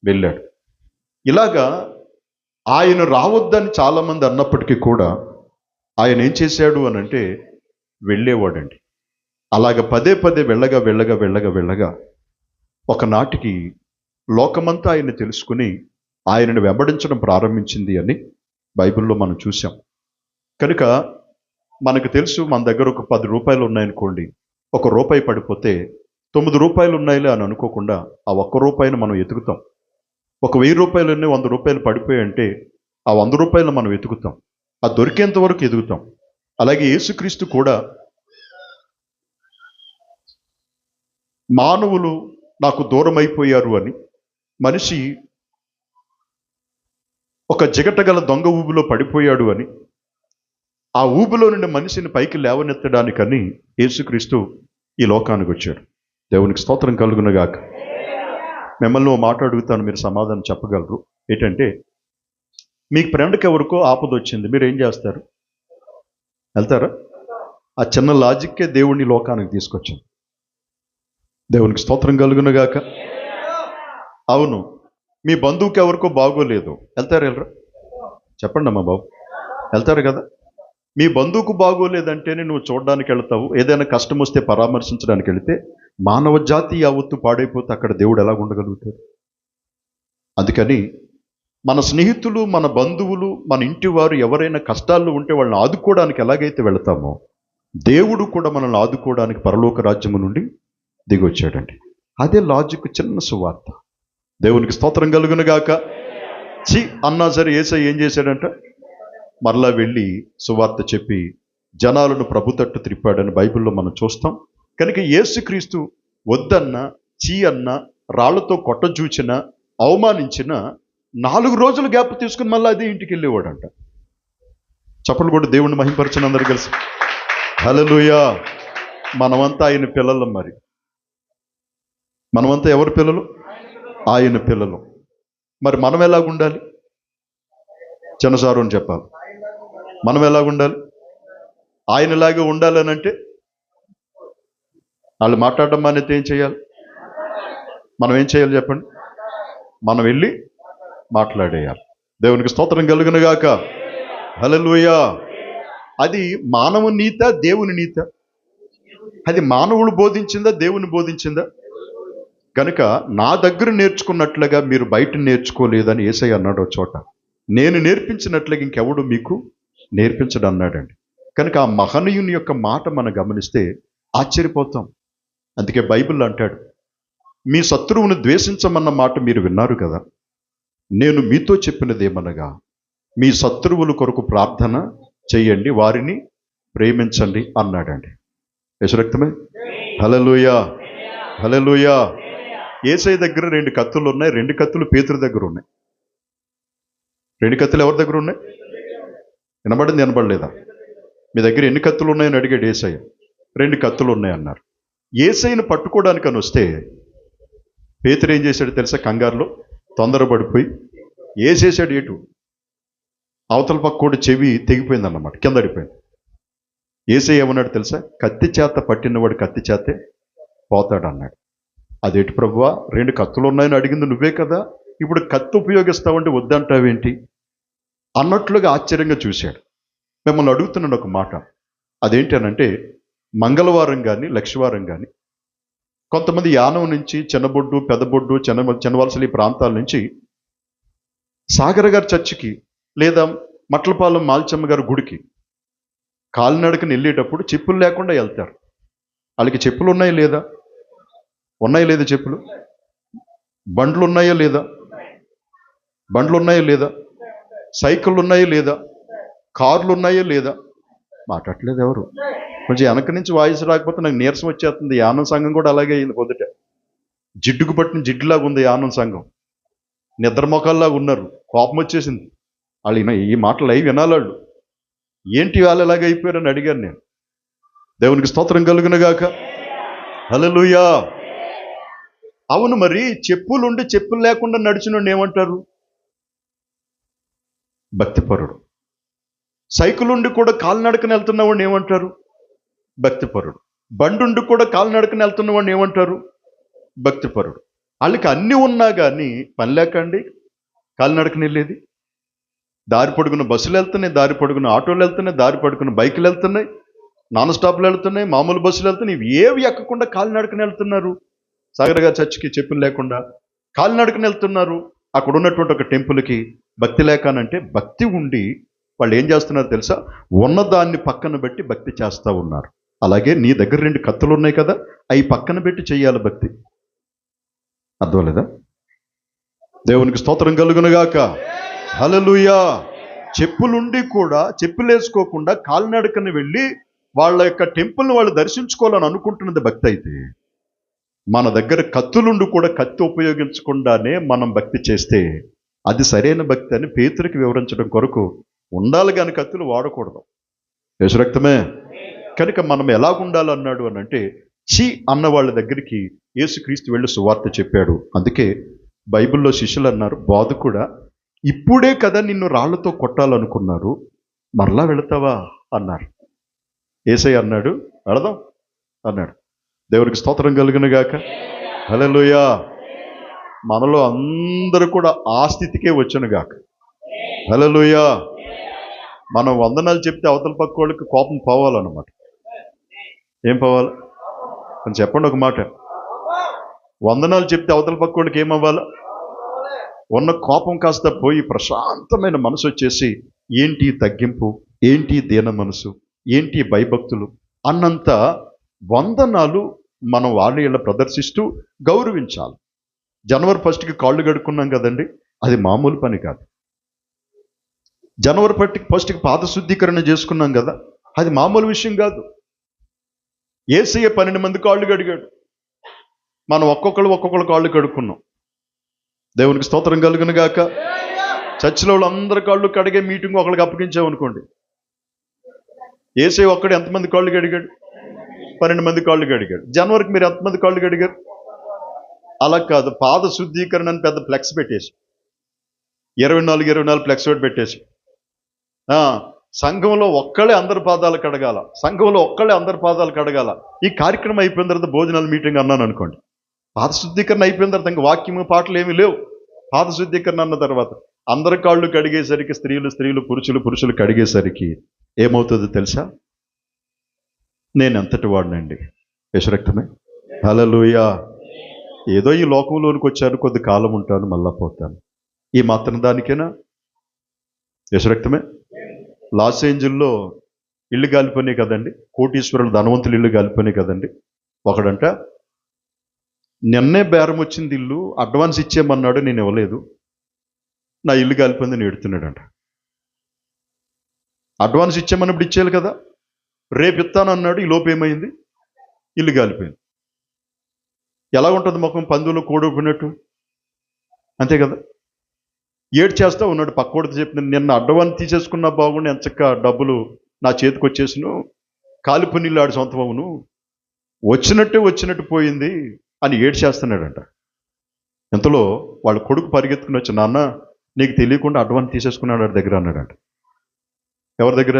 వెళ్ళాడు. ఇలాగా ఆయన రావద్దని చాలామంది అన్నప్పటికీ కూడా ఆయన ఏం చేశాడు అని అంటే వెళ్ళేవాడండి. అలాగ పదే పదే వెళ్ళగా ఒకనాటికి లోకమంతా ఆయన్ని తెలుసుకుని ఆయనను వెంబడించడం ప్రారంభించింది అని బైబిల్లో మనం చూసాం. కనుక మనకు తెలుసు, మన దగ్గర ఒక 10 రూపాయలు ఉన్నాయనుకోండి, ₹1 పడిపోతే 9 రూపాయలు ఉన్నాయిలే అని అనుకోకుండా ఆ ₹1 మనం ఎతుకుతాం. ఒక ₹1000 ₹100 పడిపోయాయంటే ఆ ₹100 మనం వెతుకుతాం, అది దొరికేంత వరకు ఎదుగుతాం. అలాగే యేసుక్రీస్తు కూడా మానవులు నాకు దూరం అయిపోయారు అని, మనిషి ఒక జిగటగల దొంగ ఊబిలో పడిపోయాడు అని, ఆ ఊబిలో నుండి మనిషిని పైకి లేవనెత్తడానికని యేసుక్రీస్తు ఈ లోకానికి వచ్చాడు. దేవునికి స్తోత్రం కలుగునుగాక. మిమ్మల్ని ఓ మాట అడుగుతాను, మీరు సమాధానం చెప్పగలరు. ఏంటంటే, మీకు ఫ్రెండ్కి ఎవరికో ఆపద వచ్చింది, మీరు ఏం చేస్తారు? వెళ్తారా? ఆ చిన్న లాజిక్కే దేవుడిని లోకానికి తీసుకొచ్చింది. దేవునికి స్తోత్రం కలుగునుగాక. అవును, మీ బంధువుకి ఎవరికో బాగోలేదు, వెళ్తారు వెళ్ళరా? చెప్పండి అమ్మా బాబు, వెళ్తారు కదా. మీ బంధువుకు బాగోలేదంటేనే నువ్వు చూడడానికి వెళ్తావు. ఏదైనా కష్టం వస్తే పరామర్శించడానికి వెళితే మానవ జాతి యావత్తు పాడైపోతే అక్కడ దేవుడు ఎలా ఉండగలుగుతాడు? అందుకని మన స్నేహితులు, మన బంధువులు, మన ఇంటి వారు ఎవరైనా కష్టాల్లో ఉంటే వాళ్ళని ఆదుకోవడానికి ఎలాగైతే వెళతామో, దేవుడు కూడా మనల్ని ఆదుకోవడానికి పరలోక రాజ్యము నుండి దిగొచ్చాడండి. అదే లాజిక్, చిన్న సువార్త. దేవునికి స్తోత్రం కలుగునుగాక. అన్నా సరే యేసయ్య ఏం చేశాడంట? మరలా వెళ్ళి సువార్త చెప్పి జనాలను ప్రభు తట్టు త్రిప్పాడని బైబిల్లో మనం చూస్తాం. కనుక యేసుక్రీస్తు వద్దన్న, అన్న, రాళ్లతో కొట్టజూచిన, అవమానించిన 4 రోజులు గ్యాప్ తీసుకుని మళ్ళీ అదే ఇంటికి వెళ్ళేవాడంట. చప్పలు కూడా దేవుణ్ణి మహింపరచని అందరూ కలిసి హల్లెలూయా. మనమంతా ఆయన పిల్లలు. మరి మనమంతా ఎవరి పిల్లలు? ఆయన పిల్లలు. మరి మనం ఎలాగుండాలి? చిన్నసారు అని చెప్పాలి. మనం ఎలాగుండాలి? ఆయనలాగే ఉండాలని అంటే వాళ్ళు మాట్లాడడం మానేస్తే ఏం చేయాలి? మనం ఏం చేయాలి చెప్పండి? మనం వెళ్ళి మాట్లాడేయాలి. దేవునికి స్తోత్రం కలుగునుగాక. హల్లెలూయా. అది మానవ నీత, దేవుని నీత? అది మానవుడు బోధించిందా, దేవుని బోధించిందా? కనుక నా దగ్గర నేర్చుకున్నట్లుగా మీరు బయట నేర్చుకోలేదని యేసయ్య అన్నాడు చోట. నేను నేర్పించినట్లుగా ఇంకెవడు మీకు నేర్పించడు అన్నాడండి. కనుక ఆ మహనీయుని యొక్క మాట మనం గమనిస్తే ఆశ్చర్యపోతాం. అందుకే బైబిల్ అంటాడు, మీ శత్రువును ద్వేషించమన్న మాట మీరు విన్నారు కదా, నేను మీతో చెప్పినదేమనగా మీ శత్రువుల కొరకు ప్రార్థన చెయ్యండి, వారిని ప్రేమించండి అన్నాడండి. యేసురక్తమే. హల్లెలూయా, హల్లెలూయా. యేసయ్య దగ్గర 2 కత్తులు ఉన్నాయి. 2 కత్తులు పేతురు దగ్గర ఉన్నాయి. 2 కత్తులు ఎవరి దగ్గర ఉన్నాయి? వినబడింది, వినబడలేదా? మీ దగ్గర ఎన్ని కత్తులు ఉన్నాయని అడిగాడు యేసయ్య. 2 కత్తులు ఉన్నాయన్నారు. యేసయ్యను పట్టుకోవడానికని వస్తే పేతురు ఏం చేశాడు తెలుసా? కంగారులో తొందరపడిపోయి ఏసేసాడు. ఏటు అవతల పక్కోడు చెవి తెగిపోయిందన్నమాట, కింద పడిపోయింది. యేసయ్య ఏమన్నాడు తెలుసా? కత్తి చేత పట్టినవాడు కత్తి చేతే పోతాడు అన్నాడు. అదేంటి ప్రభువా, 2 కత్తులు ఉన్నాయని అడిగింది నువ్వే కదా, ఇప్పుడు కత్తి ఉపయోగిస్తావంటే వద్దంటావేంటి అన్నట్లుగా ఆశ్చర్యంగా చూశాడు. మిమ్మల్ని అడుగుతున్నాను ఒక మాట, అదేంటి అనంటే, మంగళవారం కానీ లక్షవారం కానీ కొంతమంది యానం నుంచి చిన్నబొడ్డు, పెద్దబొడ్డు, చిన్నవలసలు ఈ ప్రాంతాల నుంచి సాగర్ గారి చర్చికి లేదా మట్లపాలెం మాల్చమ్మ గారి గుడికి కాలినడకని వెళ్ళేటప్పుడు చెప్పులు లేకుండా వెళ్తారు. వాళ్ళకి చెప్పులు ఉన్నాయా లేదా? ఉన్నాయా లేదా చెప్పులు? బండ్లు ఉన్నాయా లేదా? బండ్లు ఉన్నాయా లేదా? సైకిళ్ళు ఉన్నాయా లేదా? కార్లు ఉన్నాయా లేదా? మాట్లాడలేదు ఎవరు. కొంచెం వెనక నుంచి వాయిస్ రాకపోతే నాకు నీరసం వచ్చేస్తుంది. యానం సంఘం కూడా అలాగే అయింది. పొద్దుట జిడ్డుకు పట్టిన జిడ్డులాగా ఉంది యానం సంఘం. నిద్ర మొఖాల్లాగా ఉన్నారు. కోపం వచ్చేసింది. వాళ్ళు ఈ మాటలు అవి వినాలాళ్ళు. ఏంటి వాళ్ళు ఎలాగ అయిపోయారని అడిగాను నేను. దేవునికి స్తోత్రం కలుగునుగాక. హల్లెలూయా. అవును, మరి చెప్పులుండి చెప్పులు లేకుండా నడిచినోడిని ఏమంటారు? భక్తిపరుడు. సైకిల్ ఉండి కూడా కాలినడకని వెళ్తున్న వాడిని ఏమంటారు? భక్తిపరుడు. బండుండి కూడా కాలినడకని వెళ్తున్న వాడిని ఏమంటారు? భక్తిపరుడు. వాళ్ళకి అన్నీ ఉన్నా కానీ పని లేకండి కాలినడకని వెళ్ళేది. దారి పొడుగున బస్సులు వెళ్తున్నాయి, దారి పొడుగున ఆటోలు వెళ్తున్నాయి, దారి పొడుగున బైకులు వెళ్తున్నాయి, నాన్ స్టాప్లు వెళ్తున్నాయి, మామూలు బస్సులు వెళ్తున్నాయి. ఇవి ఏవి ఎక్కకుండా కాలినడకని వెళ్తున్నారు. సాగరగా చర్చికి చెప్పులు లేకుండా కాలినడకని వెళ్తున్నారు. అక్కడ ఉన్నటువంటి ఒక టెంపుల్కి భక్తి లేకనంటే భక్తి ఉండి వాళ్ళు ఏం చేస్తున్నారు తెలుసా? ఉన్నదాన్ని పక్కన పెట్టి భక్తి చేస్తూ ఉన్నారు. అలాగే నీ దగ్గర 2 కత్తులు ఉన్నాయి కదా, అవి పక్కన పెట్టి చెయ్యాలి భక్తి. అర్థం లేదా? దేవునికి స్తోత్రం కలుగునుగాక. హల్లెలూయా. చెప్పులుండి కూడా చెప్పులు వేసుకోకుండా కాలినడకని వెళ్ళి వాళ్ళ యొక్క టెంపుల్ని వాళ్ళు దర్శించుకోవాలని అనుకుంటున్నది భక్తి అయితే, మన దగ్గర కత్తులుండి కూడా కత్తి ఉపయోగించకుండానే మనం భక్తి చేస్తే అది సరైన భక్తి అని పేతురుకి వివరించడం కొరకు ఉండాలి, కానీ కత్తులు వాడకూడదు. యేసు రక్తమే. కనుక మనం ఎలాగుండాలన్నాడు అని అంటే, చి అన్న వాళ్ళ దగ్గరికి యేసుక్రీస్తు వెళ్ళి సువార్త చెప్పాడు. అందుకే బైబిల్లో శిష్యులు అన్నారు, బోధకుడా ఇప్పుడే కదా నిన్ను రాళ్లతో కొట్టాలనుకున్నారు, మరలా వెళతావా అన్నారు. యేసయ్య అన్నాడు, వెళదాం అన్నాడు. దేవునికి స్తోత్రం కలుగునుగాక. హల్లెలూయా. మనలో అందరూ కూడా ఆ స్థితికే వచ్చునుగాక. హల్లెలూయా. మనం వందనాలు చెప్తే అవతల పక్క వాళ్ళకి కోపం పోవాలన్నమాట. ఏం పోవాలి అని చెప్పండి ఒక మాట. వందనాలు చెప్తే అవతల పక్క వాళ్ళకి ఏమవ్వాలి? ఉన్న కోపం కాస్త పోయి ప్రశాంతమైన మనసు వచ్చేసి, ఏంటి తగ్గింపు, ఏంటి దీన మనసు, ఏంటి భయభక్తులు అన్నంత వందనాలు మనం వాళ్ళ ప్రదర్శిస్తూ గౌరవించాలి. జనవరి 1కి కాళ్ళు కడుక్కున్నాం కదండి, అది మామూలు పని కాదు. జనవరి 1కి పాద శుద్ధీకరణ చేసుకున్నాం కదా, అది మామూలు విషయం కాదు. యేసయ్య 12 మంది కాళ్ళు కడిగాడు, మనం ఒక్కొక్కళ్ళు కాళ్ళు కడుక్కున్నాం. దేవునికి స్తోత్రం కలుగునుగాక. చర్చిలో వాళ్ళందరి కాళ్ళు కడిగే మీటింగ్ ఒకళ్ళకి అప్పగించామనుకోండి, యేసయ్య ఒక్కడు ఎంతమంది కాళ్ళు కడిగాడు? 12 మంది కాళ్ళు కడిగాడు. జనవరికి మీరు ఎంతమంది కాళ్ళు కడిగారు? అలా కాదు, పాద శుద్ధీకరణ అని పెద్ద ఫ్లెక్స్ పెట్టేసి 24 ఫ్లెక్స్ పెట్టేసి సంఘంలో ఒక్కళ్ళే అందరి పాదాలు కడగాల, సంఘంలో ఒక్కళ్ళే అందరి పాదాలు కడగాల. ఈ కార్యక్రమం అయిపోయిన తర్వాత భోజనాల మీటింగ్ అన్నాను అనుకోండి, పాద శుద్ధీకరణ అయిపోయిన తర్వాత ఇంకా వాక్యము పాటలు ఏమీ లేవు. పాద శుద్ధీకరణ అన్న తర్వాత అందరి కాళ్ళు కడిగేసరికి స్త్రీలు పురుషులు కడిగేసరికి ఏమవుతుందో తెలుసా? నేను ఎంతటి వాడినండి. యేసు రక్తమే. హల్లెలూయా. ఏదో ఈ లోకంలోనికి వచ్చాను, కొద్ది కాలం ఉంటాను, మళ్ళా పోతాను, ఈ మాత్రం దానికేనా? యేసు రక్తమే. లాస్ ఏంజల్లో ఇల్లు గాలిపోయినాయి కదండి, కోటీశ్వరులు ధనవంతులు ఇల్లు గాలిపోయినాయి కదండి. ఒకడంట, నిన్నే బేరం వచ్చింది ఇల్లు, అడ్వాన్స్ ఇచ్చేయమన్నాడు, నేను ఇవ్వలేదు, నా ఇల్లు కాలిపోయిందని ఏడుతున్నాడంట. అడ్వాన్స్ ఇచ్చేమన్నప్పుడు ఇచ్చేయాలి కదా, రేపు ఇస్తానన్నాడు, ఈ లోపు ఏమైంది? ఇల్లు కాలిపోయింది. ఎలా ఉంటుంది ముఖం? పందులు కూడొప్పినట్టు, అంతే కదా. ఏడ్చేస్తా ఉన్నాడు. పక్కోడితో చెప్పిన, నిన్న అడ్వాన్స్ తీసేసుకున్నా బాగుండి, ఎంచక్క డబ్బులు నా చేతికి వచ్చేసిను, కాలిపోయిన ఇల్లు ఆడి సొంతం అవును, వచ్చినట్టు పోయింది అని ఏడ్చేస్తున్నాడంట. ఇంతలో వాళ్ళ కొడుకు పరిగెత్తుకుని వచ్చి, నాన్న నీకు తెలియకుండా అడ్వాన్స్ తీసేసుకున్నాడు వాడి దగ్గర అన్నాడంట. ఎవరి దగ్గర?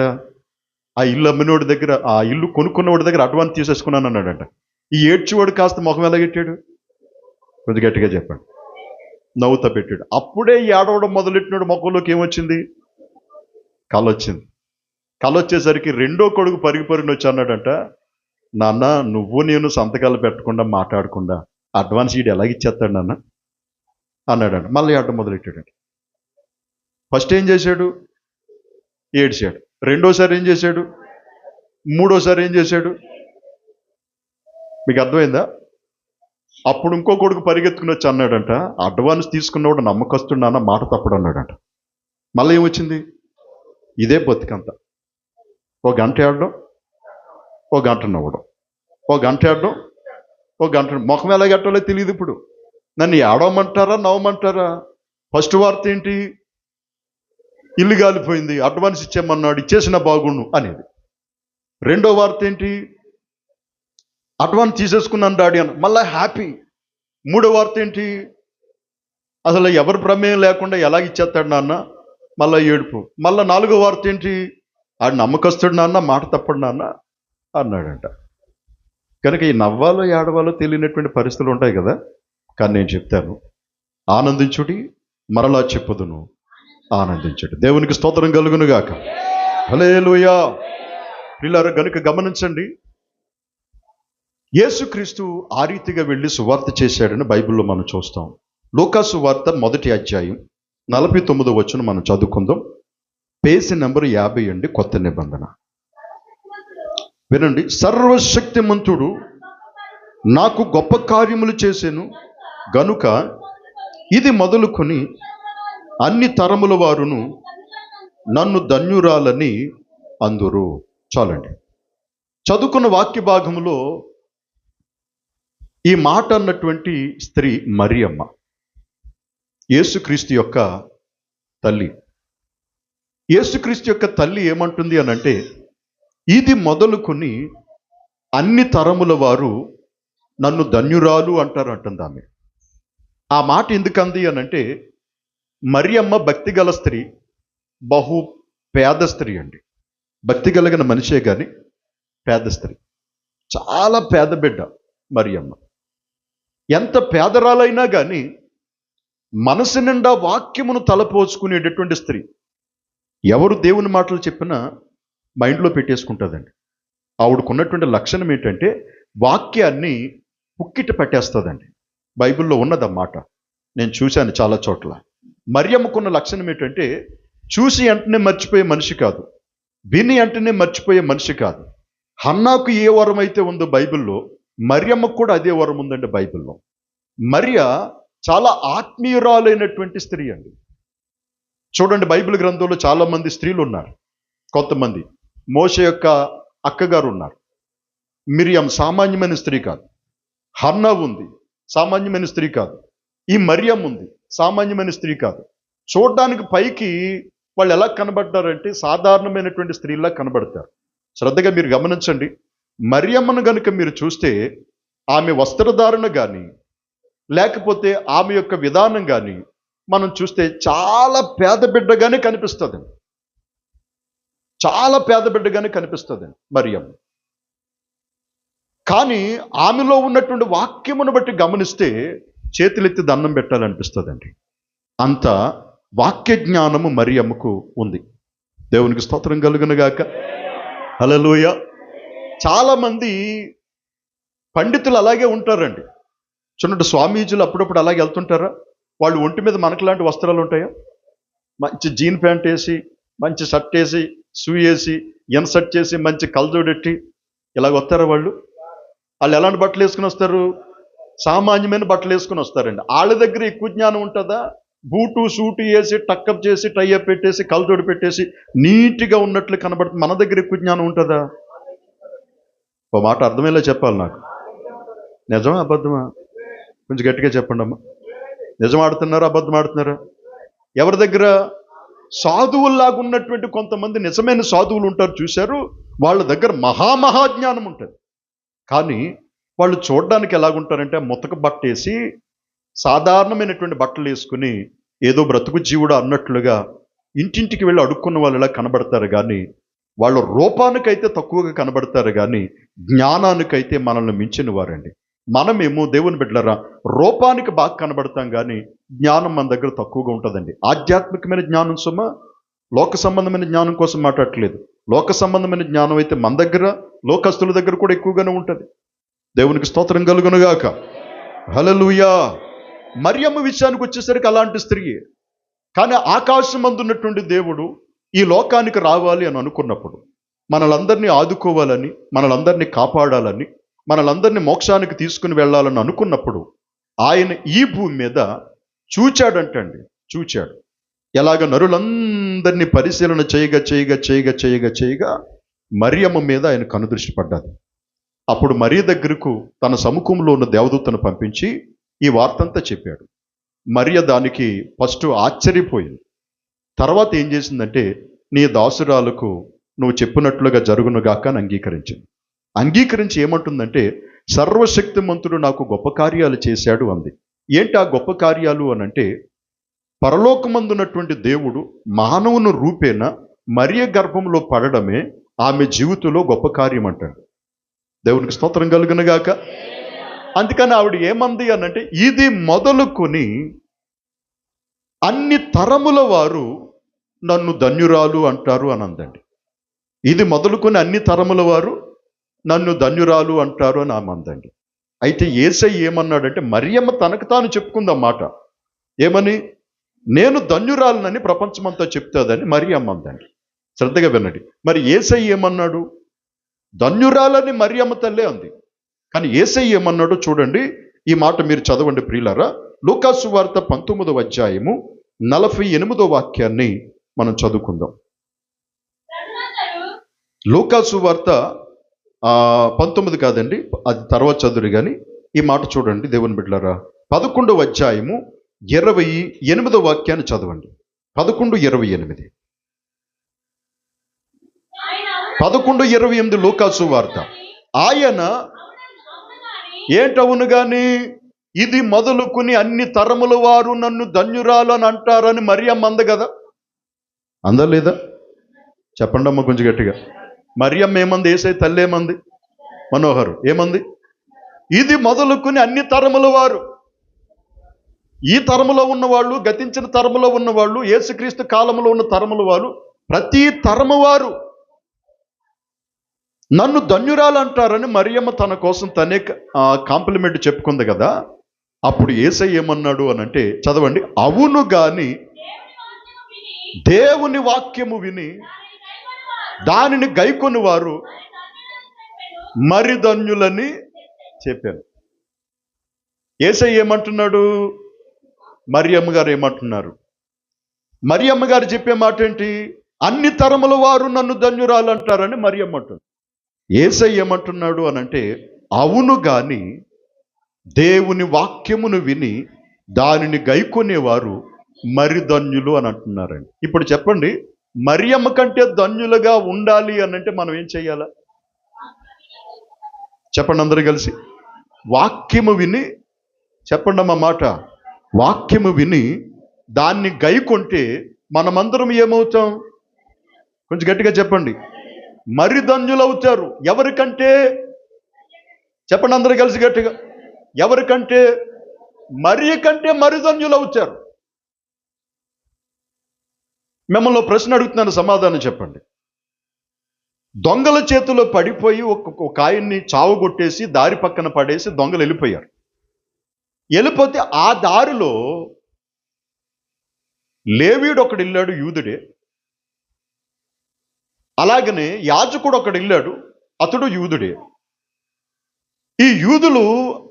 ఆ ఇల్లు అమ్మినోడి దగ్గర, ఆ ఇల్లు కొనుక్కున్నవాడి దగ్గర అడ్వాన్స్ తీసేసుకున్నాను అన్నాడంట. ఈ ఏడ్చివాడు కాస్త ముఖం ఎలా పెట్టాడు? కొద్ది గట్టిగా చెప్పండి. నవ్వుతా పెట్టాడు. అప్పుడే ఏడవడం మొదలెట్టినాడు. ముఖంలోకి ఏమొచ్చింది? కళ్ళొచ్చింది. కళ్ళొచ్చేసరికి రెండో కొడుకు పరిగిన వచ్చి అన్నాడంట, నాన్న నువ్వు నేను సంతకాలు పెట్టకుండా మాట్లాడకుండా అడ్వాన్స్ ఈడు ఎలాగిచ్చేస్తాడు నాన్న అన్నాడంట. మళ్ళీ ఆడడం మొదలెట్టాడంట. ఫస్ట్ ఏం చేశాడు? ఏడ్చాడు. రెండోసారి ఏం చేశాడు? మూడోసారి ఏం చేశాడు? మీకు అర్థమైందా? అప్పుడు ఇంకో కొడుకు పరిగెత్తుకుని వచ్చి అన్నాడంట, అడ్వాన్స్ తీసుకున్నవాడు నమ్మకస్తుడు నాన్న, మాట తప్పుడు అన్నాడంట. మళ్ళీ ఏమొచ్చింది? ఇదే బతికంతా. ఓ గంట ఆడడం, ఓ గంట నవ్వడం, ఓ గంట ఆడడం, ఓ గంట. ముఖం ఎలా కట్టాలో తెలియదు. ఇప్పుడు నన్ను ఏడవమంటారా నవ్వమంటారా? ఫస్ట్ వార్త ఏంటి? ఇల్లు కాలిపోయింది, అడ్వాన్స్ ఇచ్చేయమన్నాడు, ఇచ్చేసిన బాగుండు అనేది. రెండో వార్త ఏంటి? అడ్వాన్స్ తీసేసుకున్నాను డాడీ అని, మళ్ళీ హ్యాపీ. మూడో వార్త ఏంటి? అసలు ఎవరి ప్రమేయం లేకుండా ఎలాగ ఇచ్చేస్తాడు నాన్న, మళ్ళీ ఏడుపు. మళ్ళీ నాలుగో వార్త ఏంటి? ఆడు నమ్మకస్తుడు నాన్న, మాట తప్పడు నాన్న అన్నాడంట. కనుక ఈ నవ్వాలో ఏడవాలో తెలియనటువంటి పరిస్థితులు ఉంటాయి కదా. కానీ నేను చెప్తాను, ఆనందించుడి, మరలా చెప్పుదును, ఆనందించుడి. దేవునికి స్తోత్రం కలుగును గాక. హల్లెలూయా. ప్రియులారా, గనుక గమనించండి, యేసుక్రీస్తు ఆ రీతిగా వెళ్ళి సువార్త చేశాడని బైబిల్లో మనం చూస్తాం. లూకా సువార్త 1వ అధ్యాయం 49వ వచనం మనం చదువుకుందాం. పేజీ నెంబర్ 50 అండి, కొత్త నిబంధన. వినండి. సర్వశక్తిమంతుడు నాకు గొప్ప కార్యములు చేసెను గనుక ఇది మొదలుకొని అన్ని తరముల వారును నన్ను ధన్యురాలని అందురు. చాలండి. చదువుకున్న వాక్య భాగంలో ఈ మాట అన్నటువంటి స్త్రీ మరియమ్మ, యేసుక్రీస్తు యొక్క తల్లి. యేసుక్రీస్తు యొక్క తల్లి ఏమంటుంది అనంటే, ఇది మొదలుకొని అన్ని తరముల వారు నన్ను ధన్యురాలు అంటారు అంటుంది ఆమె. ఆ మాట ఎందుకంది అనంటే, మరియమ్మ భక్తి గల స్త్రీ, బహు పేద స్త్రీ అండి. భక్తి కలిగిన మనిషే కానీ పేద స్త్రీ, చాలా పేద బిడ్డ మరియమ్మ. ఎంత పేదరాలైనా కానీ మనసు నిండా వాక్యమును తలపోసుకునేటటువంటి స్త్రీ. ఎవరు దేవుని మాటలు చెప్పినా మైండ్లో పెట్టేసుకుంటుందండి. ఆవిడకున్నటువంటి లక్షణం ఏంటంటే వాక్యాన్ని పుక్కిట పట్టేస్తుందండి. బైబిల్లో ఉన్నదన్నమాట, నేను చూశాను చాలా చోట్ల. మరియమ్మకున్న లక్షణం ఏంటంటే చూసి వెంటనే మర్చిపోయే మనిషి కాదు, విని వెంటనే మర్చిపోయే మనిషి కాదు. హన్నాకు ఏ వరం అయితే ఉందో బైబిల్లో, మరియమ్మకు కూడా అదే వరం ఉందండి బైబిల్లో. మరియ చాలా ఆత్మీయురాలైనటువంటి స్త్రీ అండి. చూడండి, బైబిల్ గ్రంథంలో చాలా మంది స్త్రీలు ఉన్నారు. కొంతమంది మోషే యొక్క అక్కగారు ఉన్నారు, మిరియం సామాన్యమైన స్త్రీ కాదు. హన్నా ఉంది, సామాన్యమైన స్త్రీ కాదు. ఈ మరియం ఉంది, సామాన్యమైన స్త్రీ కాదు. చూడడానికి పైకి వాళ్ళు ఎలా కనబడ్డారంటే సాధారణమైనటువంటి స్త్రీలా కనబడతారు. శ్రద్ధగా మీరు గమనించండి. మరియమ్మను గనుక మీరు చూస్తే ఆమె వస్త్రధారణ కానీ లేకపోతే ఆమె యొక్క విధానం కానీ మనం చూస్తే చాలా పేద బిడ్డగానే కనిపిస్తుంది. చాలా పేద బిడ్డగానే కనిపిస్తుంది మరియమ్మ. కానీ ఆమెలో ఉన్నటువంటి వాక్యమును బట్టి గమనిస్తే చేతులెత్తి దండం పెట్టాలనిపిస్తుందండి. అంత వాక్య జ్ఞానము మరియమ్మకు ఉంది. దేవునికి స్తోత్రం కలుగునుగాక. హల్లెలూయా. చాలా మంది పండితులు అలాగే ఉంటారండి. చూడండి, స్వామీజీలు అప్పుడప్పుడు అలాగే వెళ్తుంటారా? వాళ్ళు ఒంటి మీద మనకులాంటి వస్త్రాలు ఉంటాయా? మంచి జీన్ ప్యాంట్ వేసి, మంచి షర్ట్ వేసి, షూ వేసి, ఇన్సర్ట్ చేసి, మంచి కలజోడెట్టి ఇలాగ వస్తారా వాళ్ళు? వాళ్ళు ఎలాంటి బట్టలు వేసుకుని వస్తారు? సామాన్యమైన బట్టలు వేసుకుని వస్తారండి. వాళ్ళ దగ్గర ఎక్కువ జ్ఞానం ఉంటుందా? బూటు సూటు వేసి, టక్అప్ చేసి, టైఅప్ పెట్టేసి, కలజోడు పెట్టేసి నీట్గా ఉన్నట్లు కనబడుతుంది. మన దగ్గర ఎక్కువ జ్ఞానం ఉంటుందా? ఒక మాట అర్థమయ్యేలా చెప్పాలి నాకు. నిజమా అబద్ధమా? కొంచెం గట్టిగా చెప్పండి అమ్మా. నిజం ఆడుతున్నారా అబద్ధం ఆడుతున్నారా? ఎవరి దగ్గర? సాధువుల్లాగా ఉన్నటువంటి కొంతమంది నిజమైన సాధువులు ఉంటారు, చూశారు? వాళ్ళ దగ్గర మహాజ్ఞానం ఉంటుంది. కానీ వాళ్ళు చూడడానికి ఎలాగుంటారంటే ముతక బట్టేసి సాధారణమైనటువంటి బట్టలు వేసుకుని ఏదో బ్రతుకు జీవుడు అన్నట్లుగా ఇంటింటికి వెళ్ళి అడుక్కున్న వాళ్ళు ఇలా కనబడతారు. కానీ వాళ్ళ రూపానికైతే తక్కువగా కనబడతారు, కానీ జ్ఞానానికైతే మనల్ని మించిన వారండి. మనమేమో దేవుని బిడ్డలరా రూపానికి బాగా కనబడతాం, కానీ జ్ఞానం మన దగ్గర తక్కువగా ఉంటుందండి. ఆధ్యాత్మికమైన జ్ఞానం సుమ, లోక సంబంధమైన జ్ఞానం కోసం మాట్లాడట్లేదు. లోక సంబంధమైన జ్ఞానం అయితే మన దగ్గర, లోకస్తుల దగ్గర కూడా ఎక్కువగానే ఉంటుంది. దేవునికి స్తోత్రం కలుగునుగాక. హల్లెలూయా. మరియమ్మ విషయానికి వచ్చేసరికి అలాంటి స్త్రీయే. కానీ ఆకాశం అందున్నటువంటి దేవుడు ఈ లోకానికి రావాలి అని అనుకున్నప్పుడు, మనలందరినీ ఆదుకోవాలని, మనలందరినీ కాపాడాలని, మనలందరినీ మోక్షానికి తీసుకుని వెళ్ళాలని అనుకున్నప్పుడు ఆయన ఈ భూమి మీద చూచాడంటండి. చూచాడు. ఎలాగ నరులందరినీ పరిశీలన చేయగా మరియమ్మ మీద ఆయన కనుదృష్టి పడ్డది. అప్పుడు మరియ దగ్గరకు తన సముఖంలో ఉన్న దేవదూతను పంపించి ఈ వార్తంతా చెప్పాడు. మరియ దానికి ఫస్ట్ ఆశ్చర్యపోయింది. తర్వాత ఏం చేసిందంటే, నీ దాసురాలకు నువ్వు చెప్పినట్లుగా జరుగునుగాక అని అంగీకరించింది. అంగీకరించి ఏమంటుందంటే, సర్వశక్తిమంతుడు నాకు గొప్ప కార్యాలు చేశాడు అంది. ఏంటి ఆ గొప్ప కార్యాలు అనంటే, పరలోకమందున్నటువంటి దేవుడు మానవుని రూపేణ మరియ గర్భంలో పడడమే ఆమె జీవితంలో గొప్ప కార్యం అంటాడు. దేవునికి స్తోత్రం కలుగునుగాక. అందుకని ఆవిడ ఏమంది అనంటే, ఇది మొదలుకొని అన్ని తరముల వారు నన్ను ధన్యురాలు అంటారు అని అందండి. ఇది మొదలుకొని అన్ని తరముల వారు నన్ను ధన్యురాలు అంటారు అని ఆమె అందండి. అయితే యేసయ్య ఏమన్నాడంటే, మరియమ్మ తనకు తాను చెప్పుకుందన్నమాట. ఏమని? నేను ధన్యురాలనని ప్రపంచమంతా చెప్తాదని మరియమ్మ అందండి. శ్రద్ధగా వినండి. మరి యేసయ్య ఏమన్నాడు? ధన్యురాలని మరియమ్మ తల్లే అంది. కానీ యేసయ్య ఏమన్నాడో చూడండి. ఈ మాట మీరు చదవండి ప్రియులారా. లూకాసు వార్త 19వ అధ్యాయము 48వ వాక్యాన్ని మనం చదువుకుందాం. లూకాసు వార్త 19 కాదండి, అది తర్వాత చదువురు కానీ ఈ మాట చూడండి దేవుని బిడ్డలారా. 11వ అధ్యాయము 28వ వాక్యాన్ని చదవండి. 11:28. 11:28 లూకాసు వార్త. ఆయన ఏంటవును గాని, ఇది మొదలుకుని అన్ని తరముల వారు నన్ను ధన్యురాలు అని అంటారని మరియమ్మ అంది కదా. అందలేదా? చెప్పండి అమ్మ కొంచెం గట్టిగా. మరియమ్మ ఏమంది? యేసయ్య తల్లి ఏమంది? మనోహరు ఏమంది? ఇది మొదలుకుని అన్ని తరముల వారు. ఈ తరములో ఉన్నవాళ్ళు, గతించిన తరములో ఉన్నవాళ్ళు, యేసుక్రీస్తు కాలంలో ఉన్న తరముల వారు, ప్రతి తరము వారు నన్ను ధన్యురాలు అంటారని మరియమ్మ తన కోసం తనే కాంప్లిమెంట్ చెప్పుకుంది కదా. అప్పుడు యేసయ్య ఏమన్నాడు అని అంటే, చదవండి. అవును గాని దేవుని వాక్యము విని దానిని గైకొని వారు మరి ధన్యులని చెప్పాను. యేసయ్య ఏమంటున్నాడు? మరియమ్మ గారు ఏమంటున్నారు? మరియమ్మ గారు చెప్పే మాట ఏంటి? అన్ని తరముల వారు నన్ను ధన్యురాలు అంటారని మరియమ్మ అంటుంది. యేసయ్య ఏమంటున్నాడు అనంటే, అవును గాని దేవుని వాక్యమును విని దానిని గైకొనేవారు మరి ధన్యులు అని అంటున్నారండి. ఇప్పుడు చెప్పండి, మరియమ్మ కంటే ధన్యులుగా ఉండాలి అనంటే మనం ఏం చెయ్యాలా? చెప్పండి అందరూ కలిసి. వాక్యము విని, చెప్పండి అమ్మ మాట, వాక్యము విని దాన్ని గైకొంటే మనమందరం ఏమవుతాం? కొంచెం గట్టిగా చెప్పండి. మరి ధన్యులవుతారు. ఎవరికంటే? చెప్పండి అందరూ కలిసి గట్టిగా. ఎవరికంటే? మరి కంటే మరి ధన్యులవుతారు. మిమ్మల్ని ప్రశ్న అడుగుతున్నాను, సమాధానం చెప్పండి. దొంగల చేతిలో పడిపోయి ఒక ఆయన్ని చావుగొట్టేసి దారి పక్కన పడేసి దొంగలు వెళ్ళిపోయారు. వెళ్ళిపోతే ఆ దారిలో లేవీయుడు ఒకడు వెళ్ళాడు, యూదుడే. అలాగనే యాజకుడు ఒకడు వెళ్ళాడు, అతడు యూదుడే. ఈ యూదులు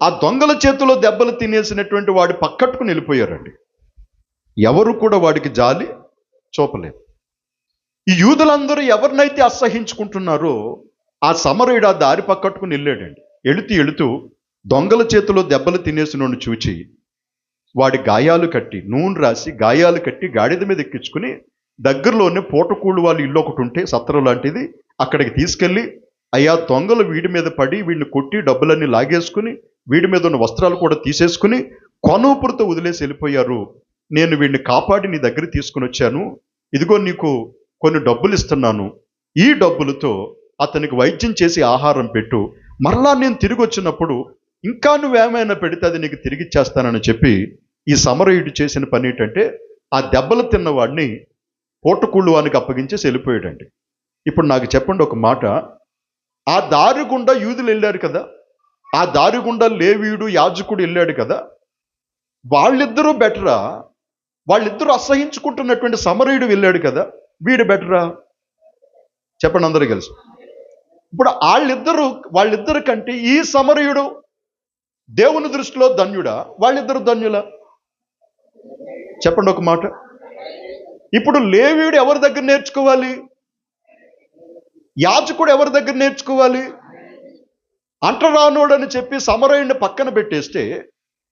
ఆ దొంగల చేతిలో దెబ్బలు తినేసినటువంటి వాడి పక్కట్టుకుని వెళ్ళిపోయారండి. ఎవరు కూడా వాడికి జాలి చూపలేదు. ఈ యూదులందరూ ఎవరినైతే అసహించుకుంటున్నారో ఆ సమరయుడు ఆ దారి పక్కట్టుకుని వెళ్ళాడండి. వెళుతూ దొంగల చేతిలో దెబ్బలు తినేసినోడిని చూచి వాడి గాయాలు కట్టి, నూనె రాసి గాయాలు కట్టి గాడిద మీద ఎక్కించుకుని దగ్గరలోనే పూటకూళ్ళు వాళ్ళ ఇల్లు ఒకటి ఉంటే సత్రం లాంటిది, అక్కడికి తీసుకెళ్ళి, అయ్యా దొంగలు వీడి మీద పడి వీడిని కొట్టి డబ్బులన్నీ లాగేసుకుని వీడి మీద ఉన్న వస్త్రాలు కూడా తీసేసుకుని కొనూపురుతో వదిలేసి వెళ్ళిపోయారు. నేను వీడిని కాపాడి నీ దగ్గర తీసుకుని వచ్చాను. ఇదిగో నీకు కొన్ని డబ్బులు ఇస్తున్నాను. ఈ డబ్బులతో అతనికి వైద్యం చేసి ఆహారం పెట్టు. మరలా నేను తిరిగి వచ్చినప్పుడు ఇంకా నువ్వేమైనా పెడితే అది నీకు తిరిగి ఇచ్చేస్తానని చెప్పి ఈ సమరయుడు చేసిన పని ఏంటంటే, ఆ దెబ్బలు తిన్నవాడిని పూటకూళ్ళు వానికి అప్పగించేసి వెళ్ళిపోయాడండి. ఇప్పుడు నాకు చెప్పండి ఒక మాట. ఆ దారి గుండా యూదులు వెళ్ళారు కదా, ఆ దారి గుండా లేవీయుడు యాజకుడు వెళ్ళాడు కదా. వాళ్ళిద్దరూ బెటరా? వాళ్ళిద్దరూ అసహించుకుంటున్నటువంటి సమరయుడు వెళ్ళాడు కదా, వీడు బెటరా? చెప్పండి అందరూ కలిసి. ఇప్పుడు వాళ్ళిద్దరు కంటే ఈ సమరయుడు దేవుని దృష్టిలో ధన్యుడా? వాళ్ళిద్దరు ధన్యులా? చెప్పండి ఒక మాట. ఇప్పుడు లేవీయుడు ఎవరి దగ్గర నేర్చుకోవాలి? యాజకుడు ఎవరి దగ్గర నేర్చుకోవాలి? అంటరానోడని చెప్పి సమరయుడిని పక్కన పెట్టేస్తే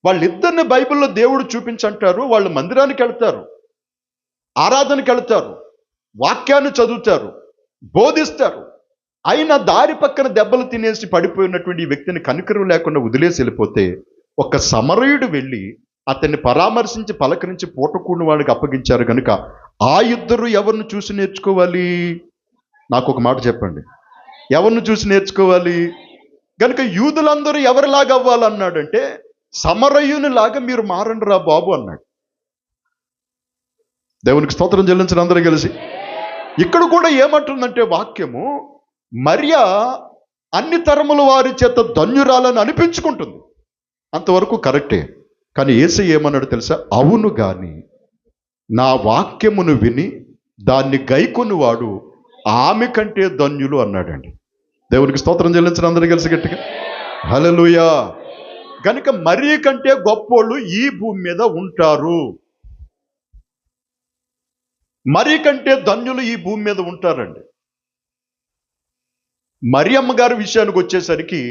వాళ్ళిద్దరిని బైబిల్లో దేవుడు చూపించంటారు. వాళ్ళు మందిరానికి వెళ్తారు, ఆరాధనకి వెళ్తారు, వాక్యాన్ని చదువుతారు, బోధిస్తారు. అయినా దారి పక్కన దెబ్బలు తినేసి పడిపోయినటువంటి ఈ వ్యక్తిని కనికరం లేకుండా వదిలేసి వెళ్ళిపోతే ఒక సమరయుడు వెళ్ళి అతన్ని పరామర్శించి పలకరించి పూటకూడిన వాడికి అప్పగించారు కనుక ఆ ఇద్దరు ఎవరిని చూసి నేర్చుకోవాలి? నాకు ఒక మాట చెప్పండి. ఎవరిని చూసి నేర్చుకోవాలి? కనుక యూదులందరూ ఎవరిలాగా అవ్వాలన్నాడంటే సమరయునిలాగా మీరు మారండి రా బాబు అన్నాడు. దేవునికి స్తోత్రం చెల్లించిన అందరూ కలిసి. ఇక్కడ కూడా ఏమంటుందంటే వాక్యము, మరియా అన్ని తరముల వారి చేత ధన్యురాలని అనిపించుకుంటుంది. అంతవరకు కరెక్టే. కానీ యేసయ్య ఏమన్నాడు తెలుసా? అవును గాని నా వాక్యమును విని దాన్ని గైకొనివాడు ఆమె కంటే ధన్యులు అన్నాడండి. దేవునికి స్తోత్రం చెల్లించిన అందరూ కలిసి గట్టిగా హల్లెలూయా. కనుక మరియ కంటే గొప్పోళ్ళు ఈ భూమి మీద ఉంటారు. మరి కంటే ధన్యులు ఈ భూమి మీద ఉంటారండి. మరియమ్మ గారి విషయానికి వచ్చేసరికి